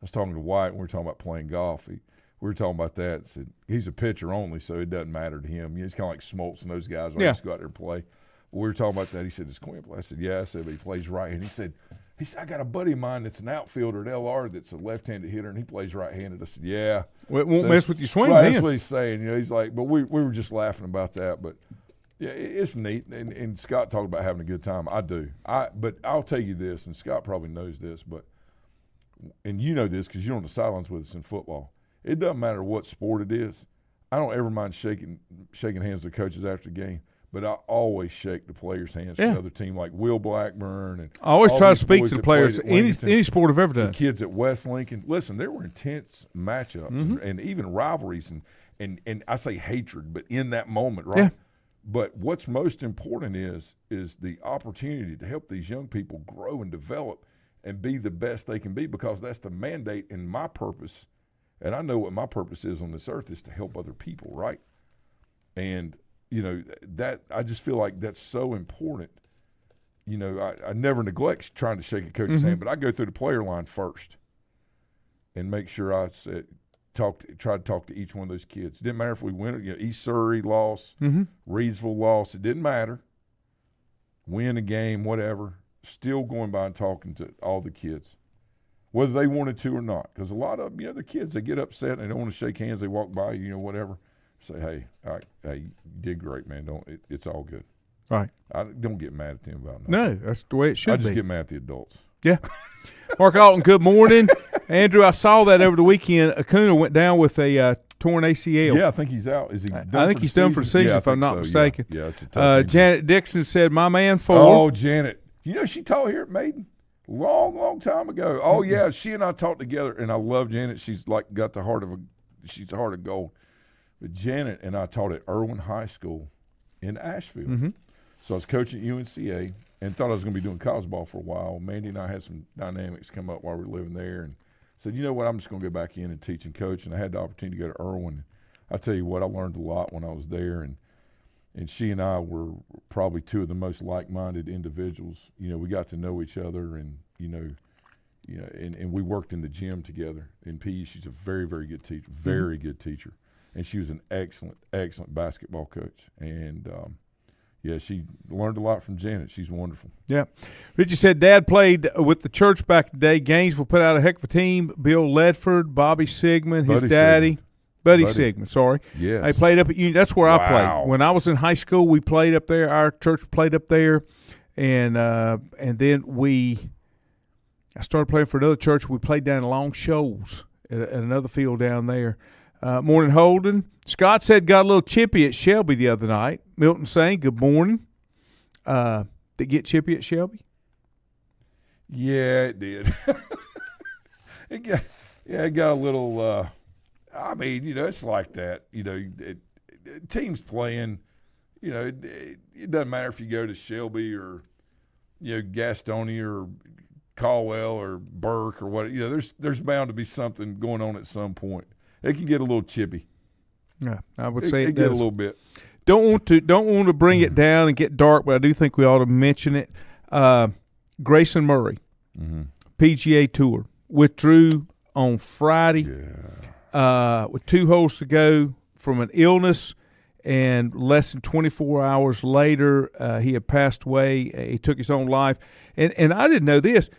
I was talking to Wyatt and we were talking about playing golf. We were talking about that. Said he's a pitcher only, so it doesn't matter to him. He's kind of like Smoltz and those guys. Just go out there and play. We were talking about that. He said, "Does Quinn play?" I said, "Yeah." I said, "But he plays right." And he said, "I got a buddy of mine that's an outfielder at LR that's a left-handed hitter, and he plays right-handed." I said, "Yeah." Well, it won't mess with your swing. Right, then. That's what he's saying. You know, he's like, but we were just laughing about that. But yeah, it's neat. And Scott talked about having a good time. I do. But I'll tell you this, and Scott probably knows this, and you know this because you're on the sidelines with us in football. It doesn't matter what sport it is. I don't ever mind shaking hands with coaches after the game, but I always shake the players' hands for the other team, like Will Blackburn. And I always try to speak to the players, any sport I've ever done. The kids at West Lincoln. Listen, there were intense matchups and even rivalries and I say hatred, but in that moment, right? Yeah. But what's most important is the opportunity to help these young people grow and develop and be the best they can be, because that's the mandate and my purpose. And I know what my purpose is on this earth is to help other people, right? And, you know, that I just feel like that's so important. You know, I never neglect trying to shake a coach's hand, but I go through the player line first and make sure I try to talk to each one of those kids. It didn't matter if we win, you know, East Surrey lost, Reedsville lost. It didn't matter. Win a game, whatever. Still going by and talking to all the kids, whether they wanted to or not. Because a lot of them, you know, the kids, they get upset and they don't want to shake hands. They walk by you, know, whatever. Say, hey, you did great, man. It's all good. Right. I don't get mad at them about nothing. No, that's the way it should be. I just get mad at the adults. Yeah. Mark Alton, good morning. Andrew, I saw that over the weekend. Acuna went down with a torn ACL. Yeah, I think he's out. Is he done I think he's done for the season, if I'm not mistaken. Yeah, it's a tough Janet Dixon said, my man, Oh, Janet. You know, she taught here at Maiden long time ago. Oh, yeah, she and I taught together, and I love Janet. She's like got the heart of gold. But Janet and I taught at Irwin High School in Asheville. So I was coaching at UNCA and thought I was going to be doing college ball for a while. Mandy and I had some dynamics come up while we were living there, and said, you know what, I'm just going to go back in and teach and coach. And I had the opportunity to go to Irwin. I tell you what, I learned a lot when I was there, and she and I were probably two of the most like-minded individuals. You know, we got to know each other, and and we worked in the gym together in PE. She's a very, very good teacher, very good teacher, and she was an excellent basketball coach. And yeah, she learned a lot from Janet. She's wonderful. Yeah. Richie said Dad played with the church back in the day. Gainesville put out a heck of a team. Bill Ledford, Bobby Sigmund, his daddy. Buddy Sigmund, sorry. Yes. I played up at Union. That's where I played. When I was in high school, we played up there. Our church played up there. And then I started playing for another church. We played down in Long Shoals at another field down there. Morning, Holden. Scott said got a little chippy at Shelby the other night. Milton saying good morning. Did it get chippy at Shelby? Yeah, it did. It got a little I mean, you know, it's like that. You know, teams playing, you know, it doesn't matter if you go to Shelby or, you know, Gastonia or Caldwell or Burke or what. You know, there's bound to be something going on at some point. It can get a little chippy. Yeah, I would say it get a does. little bit. Don't want to bring it down and get dark, but I do think we ought to mention it. Grayson Murray, PGA Tour, withdrew on Friday. With 2 holes to go from an illness, and less than 24 hours later, he had passed away. He took his own life. And I didn't know this.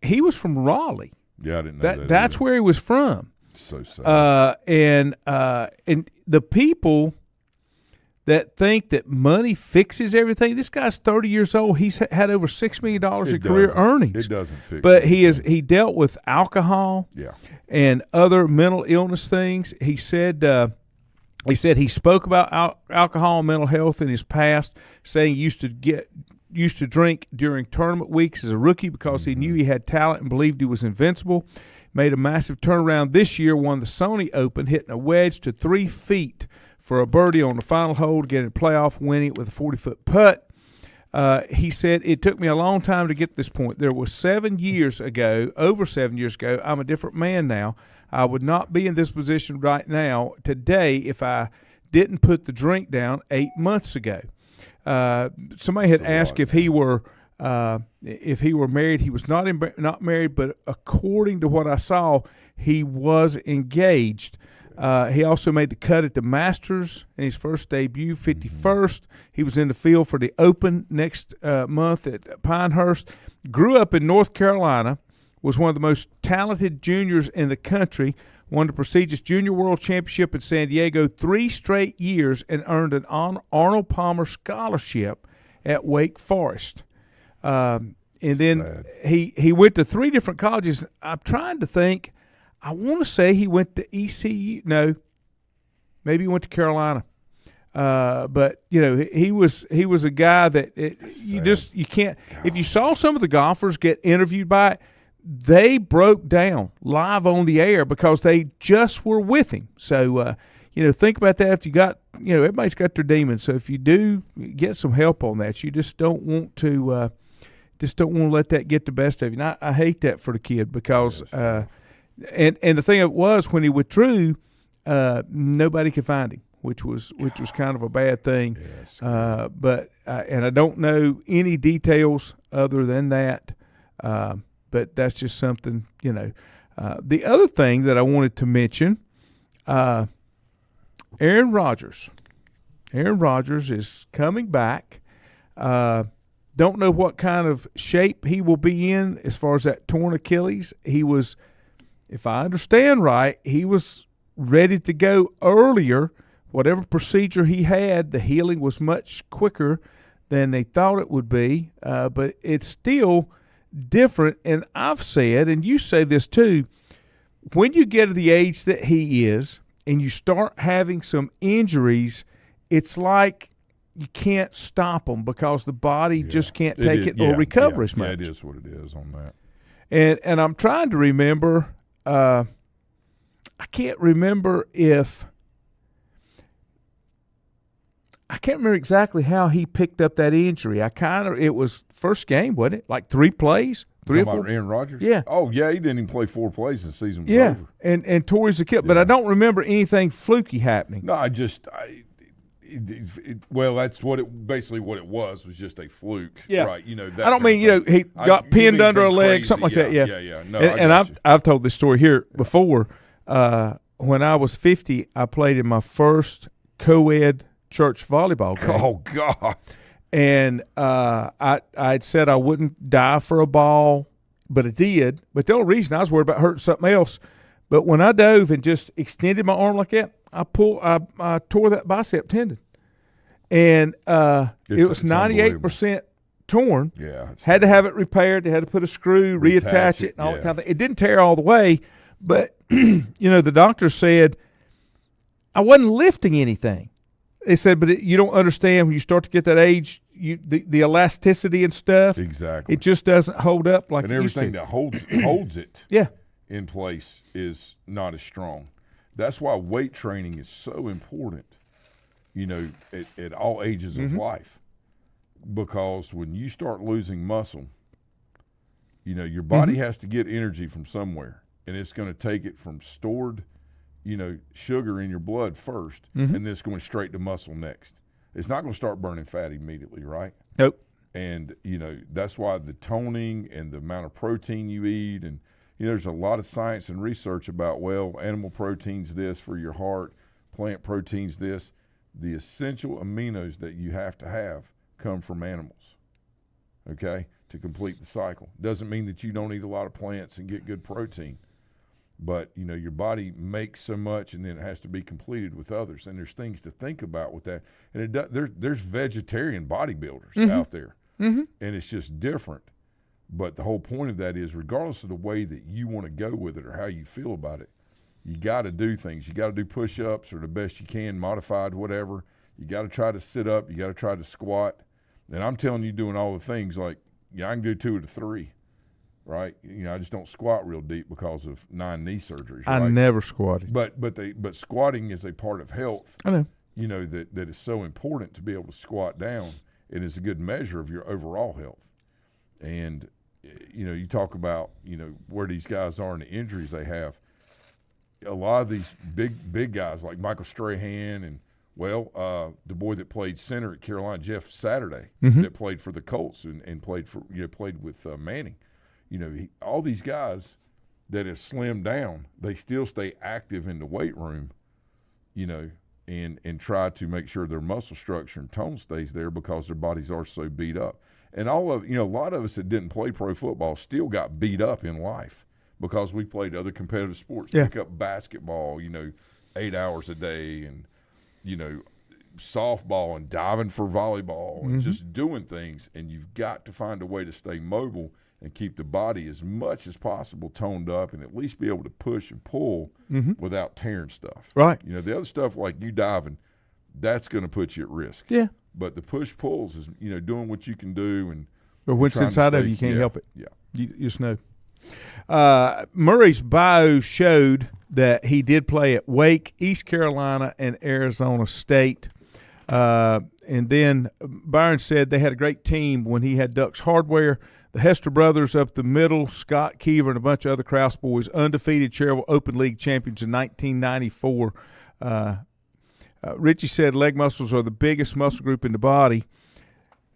He was from Raleigh. Yeah, I didn't know that. That's where he was from. So sad. And the people that think that money fixes everything, this guy's 30 years old. He's had over $6 million in career earnings. It doesn't fix it. But he dealt with alcohol yeah. and other mental illness things. He said He said he spoke about alcohol and mental health in his past, saying he used to drink during tournament weeks as a rookie because he knew he had talent and believed he was invincible. Made a massive turnaround this year, won the Sony Open, hitting a wedge to 3 feet for a birdie on the final hole to get a playoff, winning it with a 40-foot putt. He said, it took me a long time to get to this point. There was 7 years ago, over 7 years ago. I'm a different man now. I would not be in this position right now today if I didn't put the drink down 8 months ago. Somebody had asked if he were married. He was not married, but according to what I saw, he was engaged. He also made the cut at the Masters in his first debut, 51st. He was in the field for the Open next month at Pinehurst. Grew up in North Carolina, was one of the most talented juniors in the country, won the prestigious Junior World Championship in San Diego 3 straight years, and earned an Arnold Palmer Scholarship at Wake Forest. And then he went to 3 different colleges. I'm trying to think. I want to say he went to ECU. No, maybe he went to Carolina. But he was a guy that you can't. If you saw some of the golfers get interviewed by it, they broke down live on the air because they just were with him. So think about that. If you got everybody's got their demons. So if you do get some help on that, you just don't want to let that get the best of you. And I hate that for the kid because. And the thing was, when he withdrew, nobody could find him, which was kind of a bad thing. But I don't know any details other than that. But that's just something, The other thing that I wanted to mention, Aaron Rodgers. Aaron Rodgers is coming back. Don't know what kind of shape he will be in as far as that torn Achilles. He was, if I understand right, he was ready to go earlier. Whatever procedure he had, the healing was much quicker than they thought it would be. But it's still different. And I've said, and you say this too, when you get to the age that he is and you start having some injuries, it's like you can't stop them because the body just can't take it or recover as much. Yeah, it is what it is on that. And I'm trying to remember. I can't remember exactly how he picked up that injury. It was first game, wasn't it? Like 3 plays, 3 or 4. Aaron Rodgers? Yeah. Oh yeah, he didn't even play 4 plays. The season was over. And tore his Achilles, but I don't remember anything fluky happening. No, well, that's what it was just a fluke. Yeah. Right. I don't mean, he got pinned under a leg, crazy. something like that. Yeah. Yeah. No, and I've told this story here before. When I was 50, I played in my first co-ed church volleyball game. Oh God. And I'd said I wouldn't die for a ball, but I did. But the only reason I was worried about hurting something else. But when I dove and just extended my arm like that, I tore that bicep tendon, and it was 98% torn. Yeah, had to have it repaired. They had to put a screw, reattach it, and all that kind of thing. It didn't tear all the way, but the doctor said I wasn't lifting anything. They said, but you don't understand when you start to get that age, the elasticity and stuff. Exactly, it just doesn't hold up like and it everything used to. that holds it. Yeah. In place is not as strong. That's why weight training is so important, at all ages of life. Because when you start losing muscle, your body has to get energy from somewhere. And it's going to take it from stored, sugar in your blood first, and then it's going straight to muscle next. It's not going to start burning fat immediately, right? Nope. And, that's why the toning and the amount of protein you eat and, there's a lot of science and research about, animal proteins this for your heart, plant proteins this. The essential aminos that you have to have come from animals, okay, to complete the cycle. Doesn't mean that you don't eat a lot of plants and get good protein. But, your body makes so much and then it has to be completed with others. And there's things to think about with that. And there's vegetarian bodybuilders out there, and it's just different. But the whole point of that is regardless of the way that you want to go with it or how you feel about it, You got to do things. You got to do push-ups or the best you can, modified, whatever. You got to try to sit up. You got to try to squat. And I'm telling you, doing all the things like, I can do 2 to 3, right? I just don't squat real deep because of 9 knee surgeries. I right? never squatted. But squatting is a part of health. I know. That is so important to be able to squat down. It is a good measure of your overall health. And, you talk about, where these guys are and the injuries they have. A lot of these big guys like Michael Strahan and, the boy that played center at Carolina, Jeff Saturday, that played for the Colts and played with Manning. All these guys that have slimmed down, they still stay active in the weight room, and try to make sure their muscle structure and tone stays there because their bodies are so beat up. And a lot of us that didn't play pro football still got beat up in life because we played other competitive sports. Yeah. Pick up basketball, 8 hours a day, and softball and diving for volleyball and just doing things. And you've got to find a way to stay mobile and keep the body as much as possible toned up and at least be able to push and pull without tearing stuff. Right. The other stuff like you diving, that's going to put you at risk. Yeah. But the push-pulls is, doing what you can do. But when it's inside of you, you can't help it. Yeah. You just know. Murray's bio showed that he did play at Wake, East Carolina, and Arizona State. And then Byron said they had a great team when he had Ducks Hardware. The Hester brothers up the middle, Scott Keever and a bunch of other Krause boys, undefeated Cherville Open League champions in 1994. Richie said leg muscles are the biggest muscle group in the body.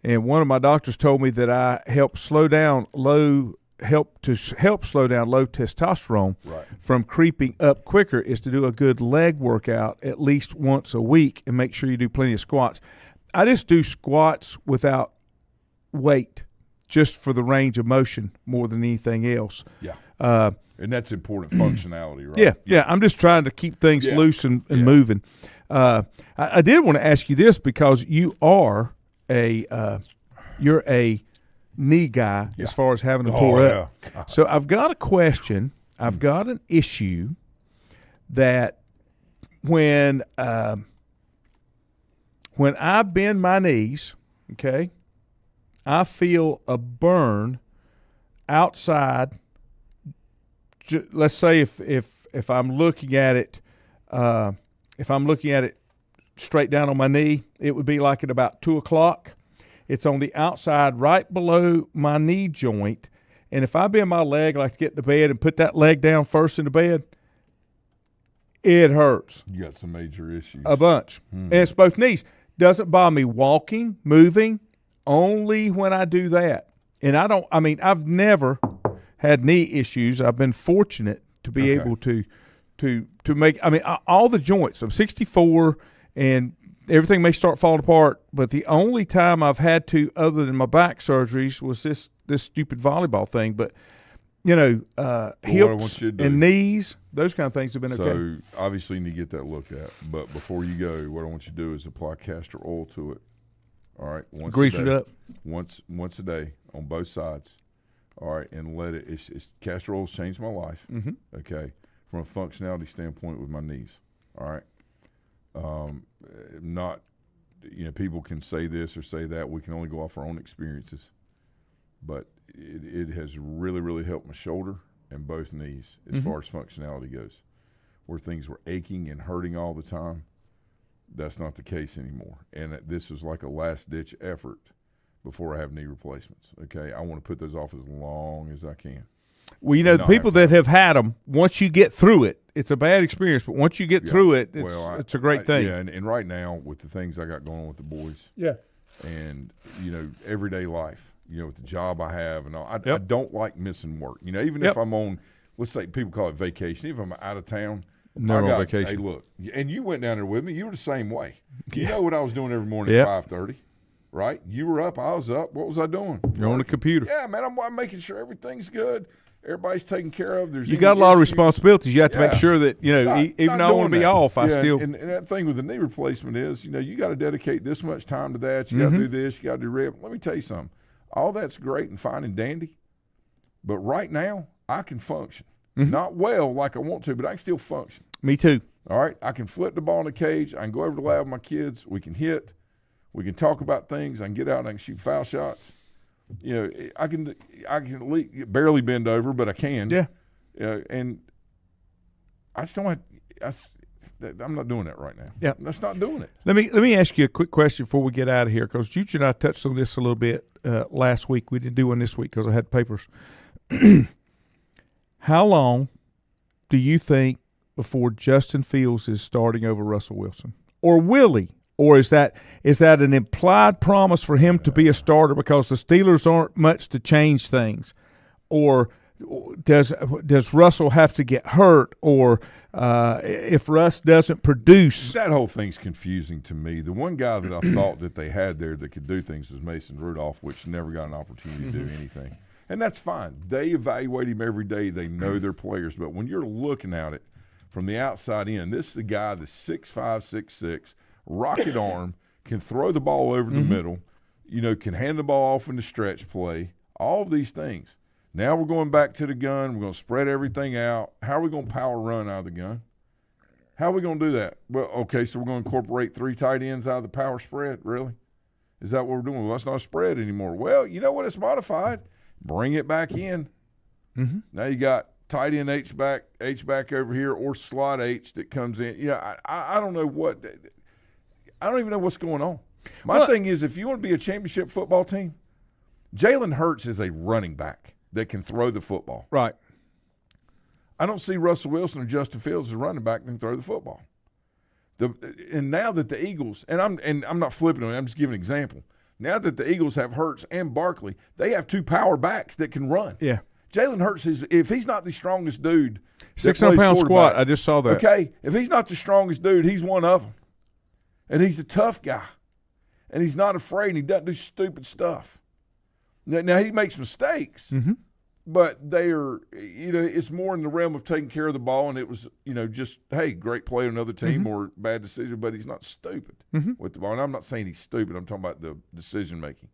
And one of my doctors told me that I help slow down low testosterone from creeping up quicker is to do a good leg workout at least once a week and make sure you do plenty of squats. I just do squats without weight just for the range of motion more than anything else. Yeah. And that's important functionality, right? Yeah. I'm just trying to keep things loose and moving. I did want to ask you this because you are you're a knee guy as far as having them tore up. So I've got a question. I've got an issue that when I bend my knees, okay, I feel a burn outside. Let's say if I'm looking at it, straight down on my knee, it would be like at about 2 o'clock. It's on the outside right below my knee joint. And if I bend my leg, like to get in the bed and put that leg down first in the bed, it hurts. You got some major issues. A bunch. And it's both knees. Doesn't bother me walking, moving, only when I do that. And I've never had knee issues. I've been fortunate to be able to make, all the joints. I'm 64 and everything may start falling apart, but the only time I've had to, other than my back surgeries, was this stupid volleyball thing. But, hips and knees, those kind of things have been okay. So, obviously, you need to get that looked at. But before you go, what I want you to do is apply castor oil to it. All right? Grease it up. Once a day on both sides. All right? And let it – castor oil's changed my life, okay, from a functionality standpoint with my knees. All right? Not, people can say this or say that. We can only go off our own experiences. But it has really, really helped my shoulder and both knees as far as functionality goes. Where things were aching and hurting all the time, that's not the case anymore. And this is like a last-ditch effort before I have knee replacements, okay? I want to put those off as long as I can. Well, the people that have had them, once you get through it, it's a bad experience, but once you get through it, it's a great thing. Yeah, and right now with the things I got going on with the boys, and everyday life, with the job I have, and all, I don't like missing work. Even if I'm on, let's say people call it vacation, even if I'm out of town, never on vacation. Hey, look, and you went down there with me. You were the same way. You know what I was doing every morning at 5:30, right? You were up, I was up. What was I doing? You're on the computer. Yeah, man, I'm making sure everything's good. Everybody's taken care of. You got a lot of responsibilities. You have to make sure that, even though I want to be off, I still. And that thing with the knee replacement is, you got to dedicate this much time to that. You got to do this. You got to do rep. Let me tell you something. All that's great and fine and dandy, but right now I can function. Not well like I want to, but I can still function. Me too. All right? I can flip the ball in the cage. I can go over to the lab with my kids. We can hit. We can talk about things. I can get out and I can shoot foul shots. You know, I can barely bend over, but I can. Yeah. And I just don't have I'm not doing that right now. Yeah. I'm just not doing it. Let me ask you a quick question before we get out of here, because Juju and I touched on this a little bit last week. We didn't do one this week because I had papers. How long do you think before Justin Fields is starting over Russell Wilson? Or will he? Or is that an implied promise for him to be a starter because the Steelers aren't much to change things? Or does Russell have to get hurt? Or if Russ doesn't produce? That whole thing's confusing to me. The one guy that I thought that they had there that could do things was Mason Rudolph, which never got an opportunity to do anything. And that's fine. They evaluate him every day. They know their players. But when you're looking at it from the outside in, this is a guy that's 6'5", 6'6", rocket arm, can throw the ball over the middle, can hand the ball off in the stretch play, all of these things. Now we're going back to the gun. We're going to spread everything out. How are we going to power run out of the gun? How are we going to do that? Well, okay, so we're going to incorporate 3 tight ends out of the power spread, really? Is that what we're doing? Well, that's not a spread anymore. Well, you know what? It's modified. Bring it back in. Mm-hmm. Now you got tight end H back over here, or slot H that comes in. I don't know what – I don't even know what's going on. My thing is, if you want to be a championship football team, Jalen Hurts is a running back that can throw the football. Right. I don't see Russell Wilson or Justin Fields as a running back that can throw the football. And now that the Eagles – and I'm not flipping on it, I'm just giving an example. Now that the Eagles have Hurts and Barkley, they have 2 power backs that can run. Yeah. Jalen Hurts if he's not the strongest dude, 600-pound squat. I just saw that. Okay, if he's not the strongest dude, he's one of them, and he's a tough guy, and he's not afraid. And he doesn't do stupid stuff. Now he makes mistakes, but they are it's more in the realm of taking care of the ball, and it was just hey, great play on another team or bad decision, but he's not stupid with the ball. And I'm not saying he's stupid. I'm talking about the decision making.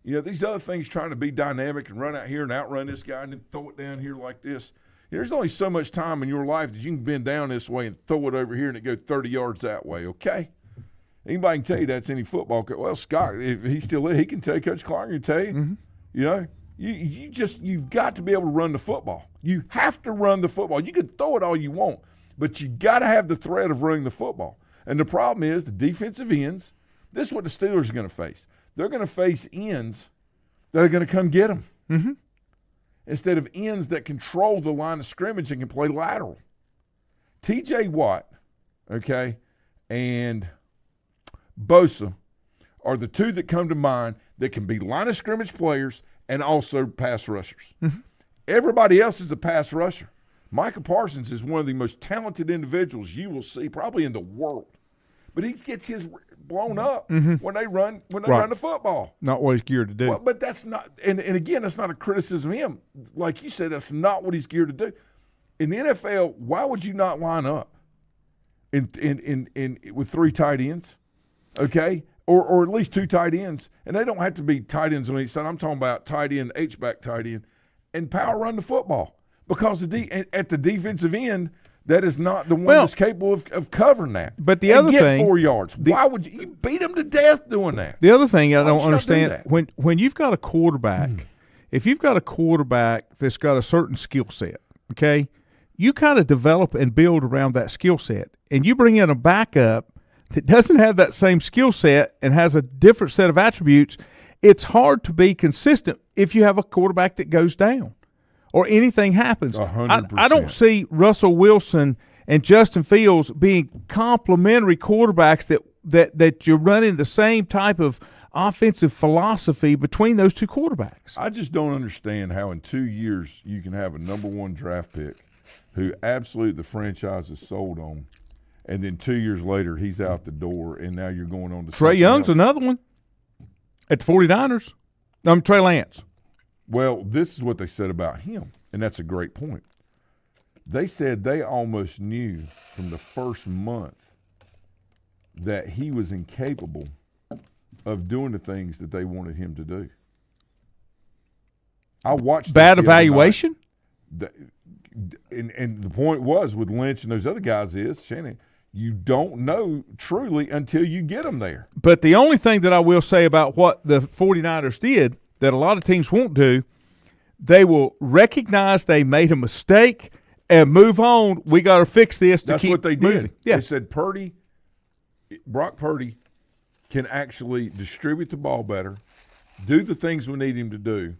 These other things, trying to be dynamic and run out here and outrun this guy and then throw it down here like this. There's only so much time in your life that you can bend down this way and throw it over here and it goes 30 yards that way, okay? Anybody can tell you that's any football coach. Well, Scott, if he's still there, he can tell you. Coach Clark can tell you. You've got to be able to run the football. You have to run the football. You can throw it all you want, but you got to have the threat of running the football. And the problem is the defensive ends, this is what the Steelers are going to face. They're going to face ends that are going to come get them instead of ends that control the line of scrimmage and can play lateral. T.J. Watt, and Bosa are the 2 that come to mind that can be line of scrimmage players and also pass rushers. Everybody else is a pass rusher. Micah Parsons is one of the most talented individuals you will see probably in the world. But he gets his blown up when they run the football. Not what he's geared to do. Well, but that's not and again, that's not a criticism of him. Like you said, that's not what he's geared to do. In the NFL, why would you not line up in with 3 tight ends? Okay? Or at least 2 tight ends. And they don't have to be tight ends on each side. I'm talking about tight end, H-back tight end, and power run the football. Because at the defensive end, that is not the one that's capable of covering that. But the other thing, 4 yards. Why would you beat them to death doing that? The other thing I don't understand, when you've got a quarterback, if you've got a quarterback that's got a certain skill set, you kind of develop and build around that skill set. And you bring in a backup that doesn't have that same skill set and has a different set of attributes, it's hard to be consistent if you have a quarterback that goes down or anything happens. 100%. I don't see Russell Wilson and Justin Fields being complementary quarterbacks that you're running the same type of offensive philosophy between those 2 quarterbacks. I just don't understand how in 2 years you can have a number 1 draft pick who absolutely the franchise is sold on, and then 2 years later he's out the door, and now you're going on to Trey Young's another one at the 49ers. Trey Lance. Well, this is what they said about him, and that's a great point. They said they almost knew from the first month that he was incapable of doing the things that they wanted him to do. I watched bad evaluation. And the point was with Lynch and those other guys is, Shannon, you don't know truly until you get them there. But the only thing that I will say about what the 49ers did that a lot of teams won't do, they will recognize they made a mistake and move on. We got to fix this to That's keep what they moving. did. Yeah. They said Brock Purdy can actually distribute the ball better, do the things we need him to do,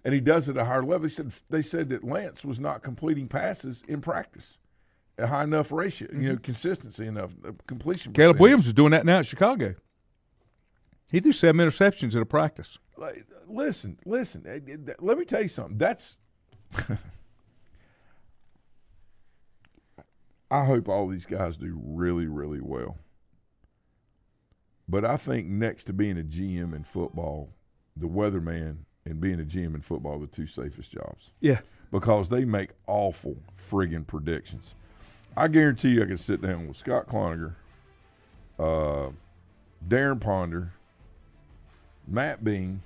and he does it at a higher level. They said that Lance was not completing passes in practice at a high enough ratio, consistency enough, completion Caleb percentage. Williams is doing that now at Chicago. He threw 7 interceptions in a practice. Listen. Let me tell you something. That's I hope all these guys do really, really well. But I think next to being a GM in football, the weatherman and being a GM in football are the two safest jobs. Yeah. Because they make awful friggin' predictions. I guarantee you I can sit down with Scott Cloninger, Darren Ponder, Matt Bean,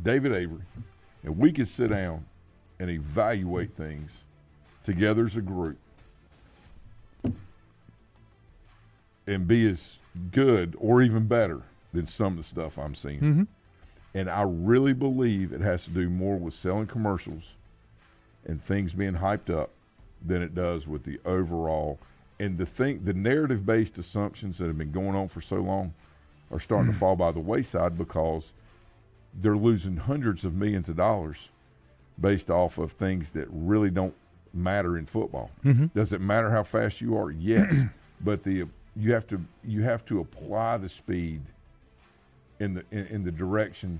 David Avery, and we could sit down and evaluate things together as a group and be as good or even better than some of the stuff I'm seeing. Mm-hmm. And I really believe it has to do more with selling commercials and things being hyped up than it does with the overall. And the narrative-based assumptions that have been going on for so long are starting to fall by the wayside because they're losing hundreds of millions of dollars based off of things that really don't matter in football. Mm-hmm. Does it matter how fast you are? Yes, but you have to apply the speed in the direction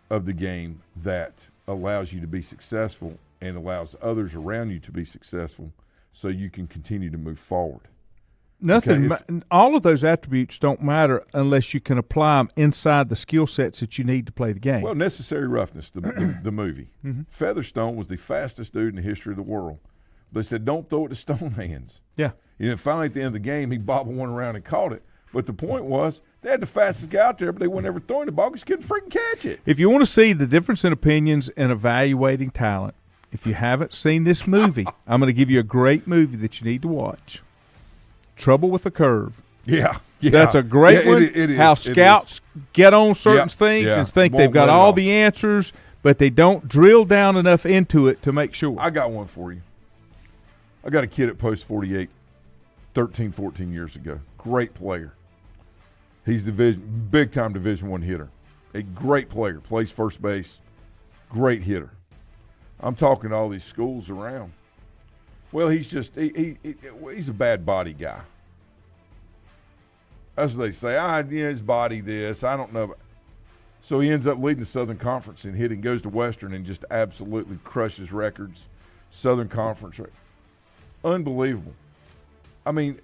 of the game that allows you to be successful and allows others around you to be successful, so you can continue to move forward. All of those attributes don't matter unless you can apply them inside the skill sets that you need to play the game. Well, Necessary Roughness, the movie. Mm-hmm. Featherstone was the fastest dude in the history of the world. They said, don't throw it to stone hands. Yeah. Finally at the end of the game, he bobbled one around and caught it. But the point was, they had the fastest guy out there, but they weren't ever throwing the ball because you couldn't freaking catch it. If you want to see the difference in opinions and evaluating talent, if you haven't seen this movie, I'm going to give you a great movie that you need to watch. Trouble with the Curve. Yeah. That's a great one. It is. How scouts get on certain things and think Won't they've got let it all off. the answers, but they don't drill down enough into it to make sure. I got one for you. I got a kid at Post 48 13, 14 years ago. Great player. He's big-time Division I hitter. A great player. Plays first base. Great hitter. I'm talking to all these schools around. Well, he's just he's a bad body guy. That's what they say. His body this. I don't know. So he ends up leading the Southern Conference in hitting, goes to Western and just absolutely crushes records. Southern Conference. Unbelievable. I mean,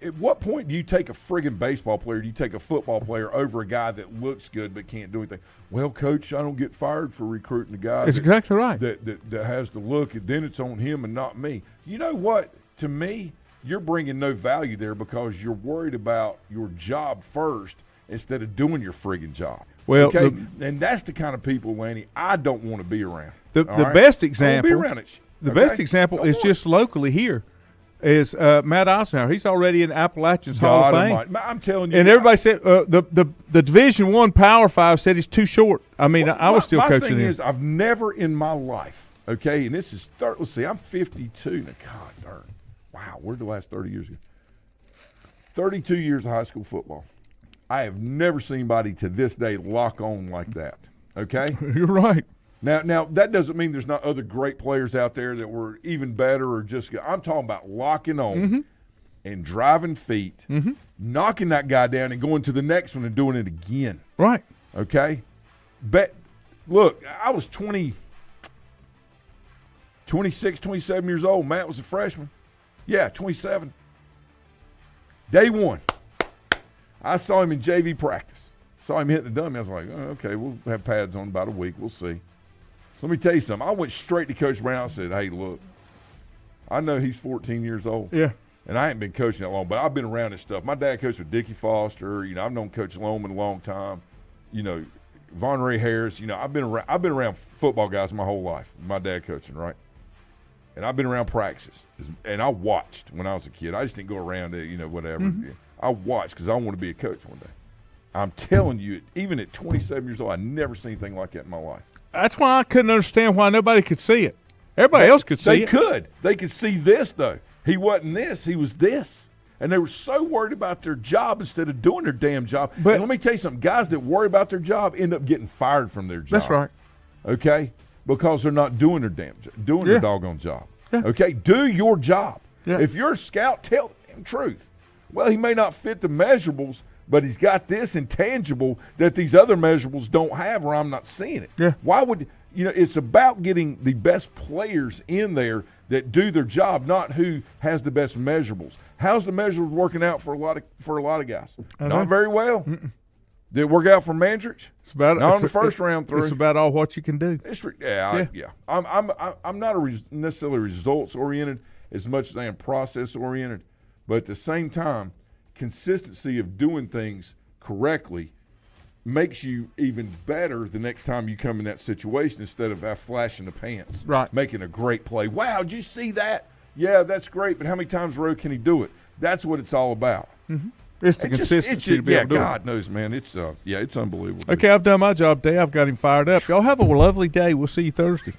at what point do you take a friggin' baseball player, do you take a football player over a guy that looks good but can't do anything? Well, Coach, I don't get fired for recruiting a guy Exactly right. that has the look, and then it's on him and not me. You know what? To me, you're bringing no value there because you're worried about your job first instead of doing your friggin' job. Well, okay? And that's the kind of people, Lanny, I don't want to be around. The right? best I example, don't wanna be around it. the Okay? best example Don't is want just locally here. Is Matt Eisenhower. He's already in Appalachian's Hall of God Fame. Almighty. I'm telling you. And everybody said the Division I Power 5 said he's too short. I mean, I was still my coaching thing him. is, I've never in my life, okay, and this is let's see, I'm 52. Now, God darn. Wow, where'd the last 30 years go? 32 years of high school football. I have never seen anybody to this day lock on like that. Okay? You're right. Now that doesn't mean there's not other great players out there that were even better or just – I'm talking about locking on and driving feet, knocking that guy down and going to the next one and doing it again. Right. Okay? Look, I was 26, 27 years old. Matt was a freshman. Yeah, 27. Day one, I saw him in JV practice. Saw him hitting the dummy. I was like, oh, okay, we'll have pads on about a week. We'll see. Let me tell you something. I went straight to Coach Brown and said, hey, look, I know he's 14 years old. Yeah. And I ain't been coaching that long, but I've been around this stuff. My dad coached with Dickie Foster. I've known Coach Loman a long time. Von Ray Harris. You know, I've been around football guys my whole life. My dad coaching, right? And I've been around practices, and I watched when I was a kid. I just didn't go around it, you know, whatever. Mm-hmm. I watched because I want to be a coach one day. I'm telling you, even at 27 years old, I never seen anything like that in my life. That's why I couldn't understand why nobody could see it. Everybody else could see it. They could see this, though. He wasn't this. He was this. And they were so worried about their job instead of doing their damn job. But and let me tell you something. Guys that worry about their job end up getting fired from their job. That's right. Okay? Because they're not doing their damn job, their doggone job. Yeah. Okay? Do your job. Yeah. If you're a scout, tell him the truth. Well, he may not fit the measurables, but he's got this intangible that these other measurables don't have, or I'm not seeing it. Yeah. Why would – it's about getting the best players in there that do their job, not who has the best measurables. How's the measurables working out for a lot of guys? Not very well. Did it work out for Mandrich? It's about not on the first round through. It's about all what you can do. I'm not necessarily results oriented as much as I am process oriented, but at the same time, consistency of doing things correctly makes you even better the next time you come in that situation instead of flashing the pants. Right. Making a great play. Wow, did you see that? Yeah, that's great, but how many times in a row can he do it? That's what it's all about. Mm-hmm. It's the consistency to be able to do it. God knows, man. It's it's unbelievable. Okay, I've done my job today. I've got him fired up. Y'all have a lovely day. We'll see you Thursday.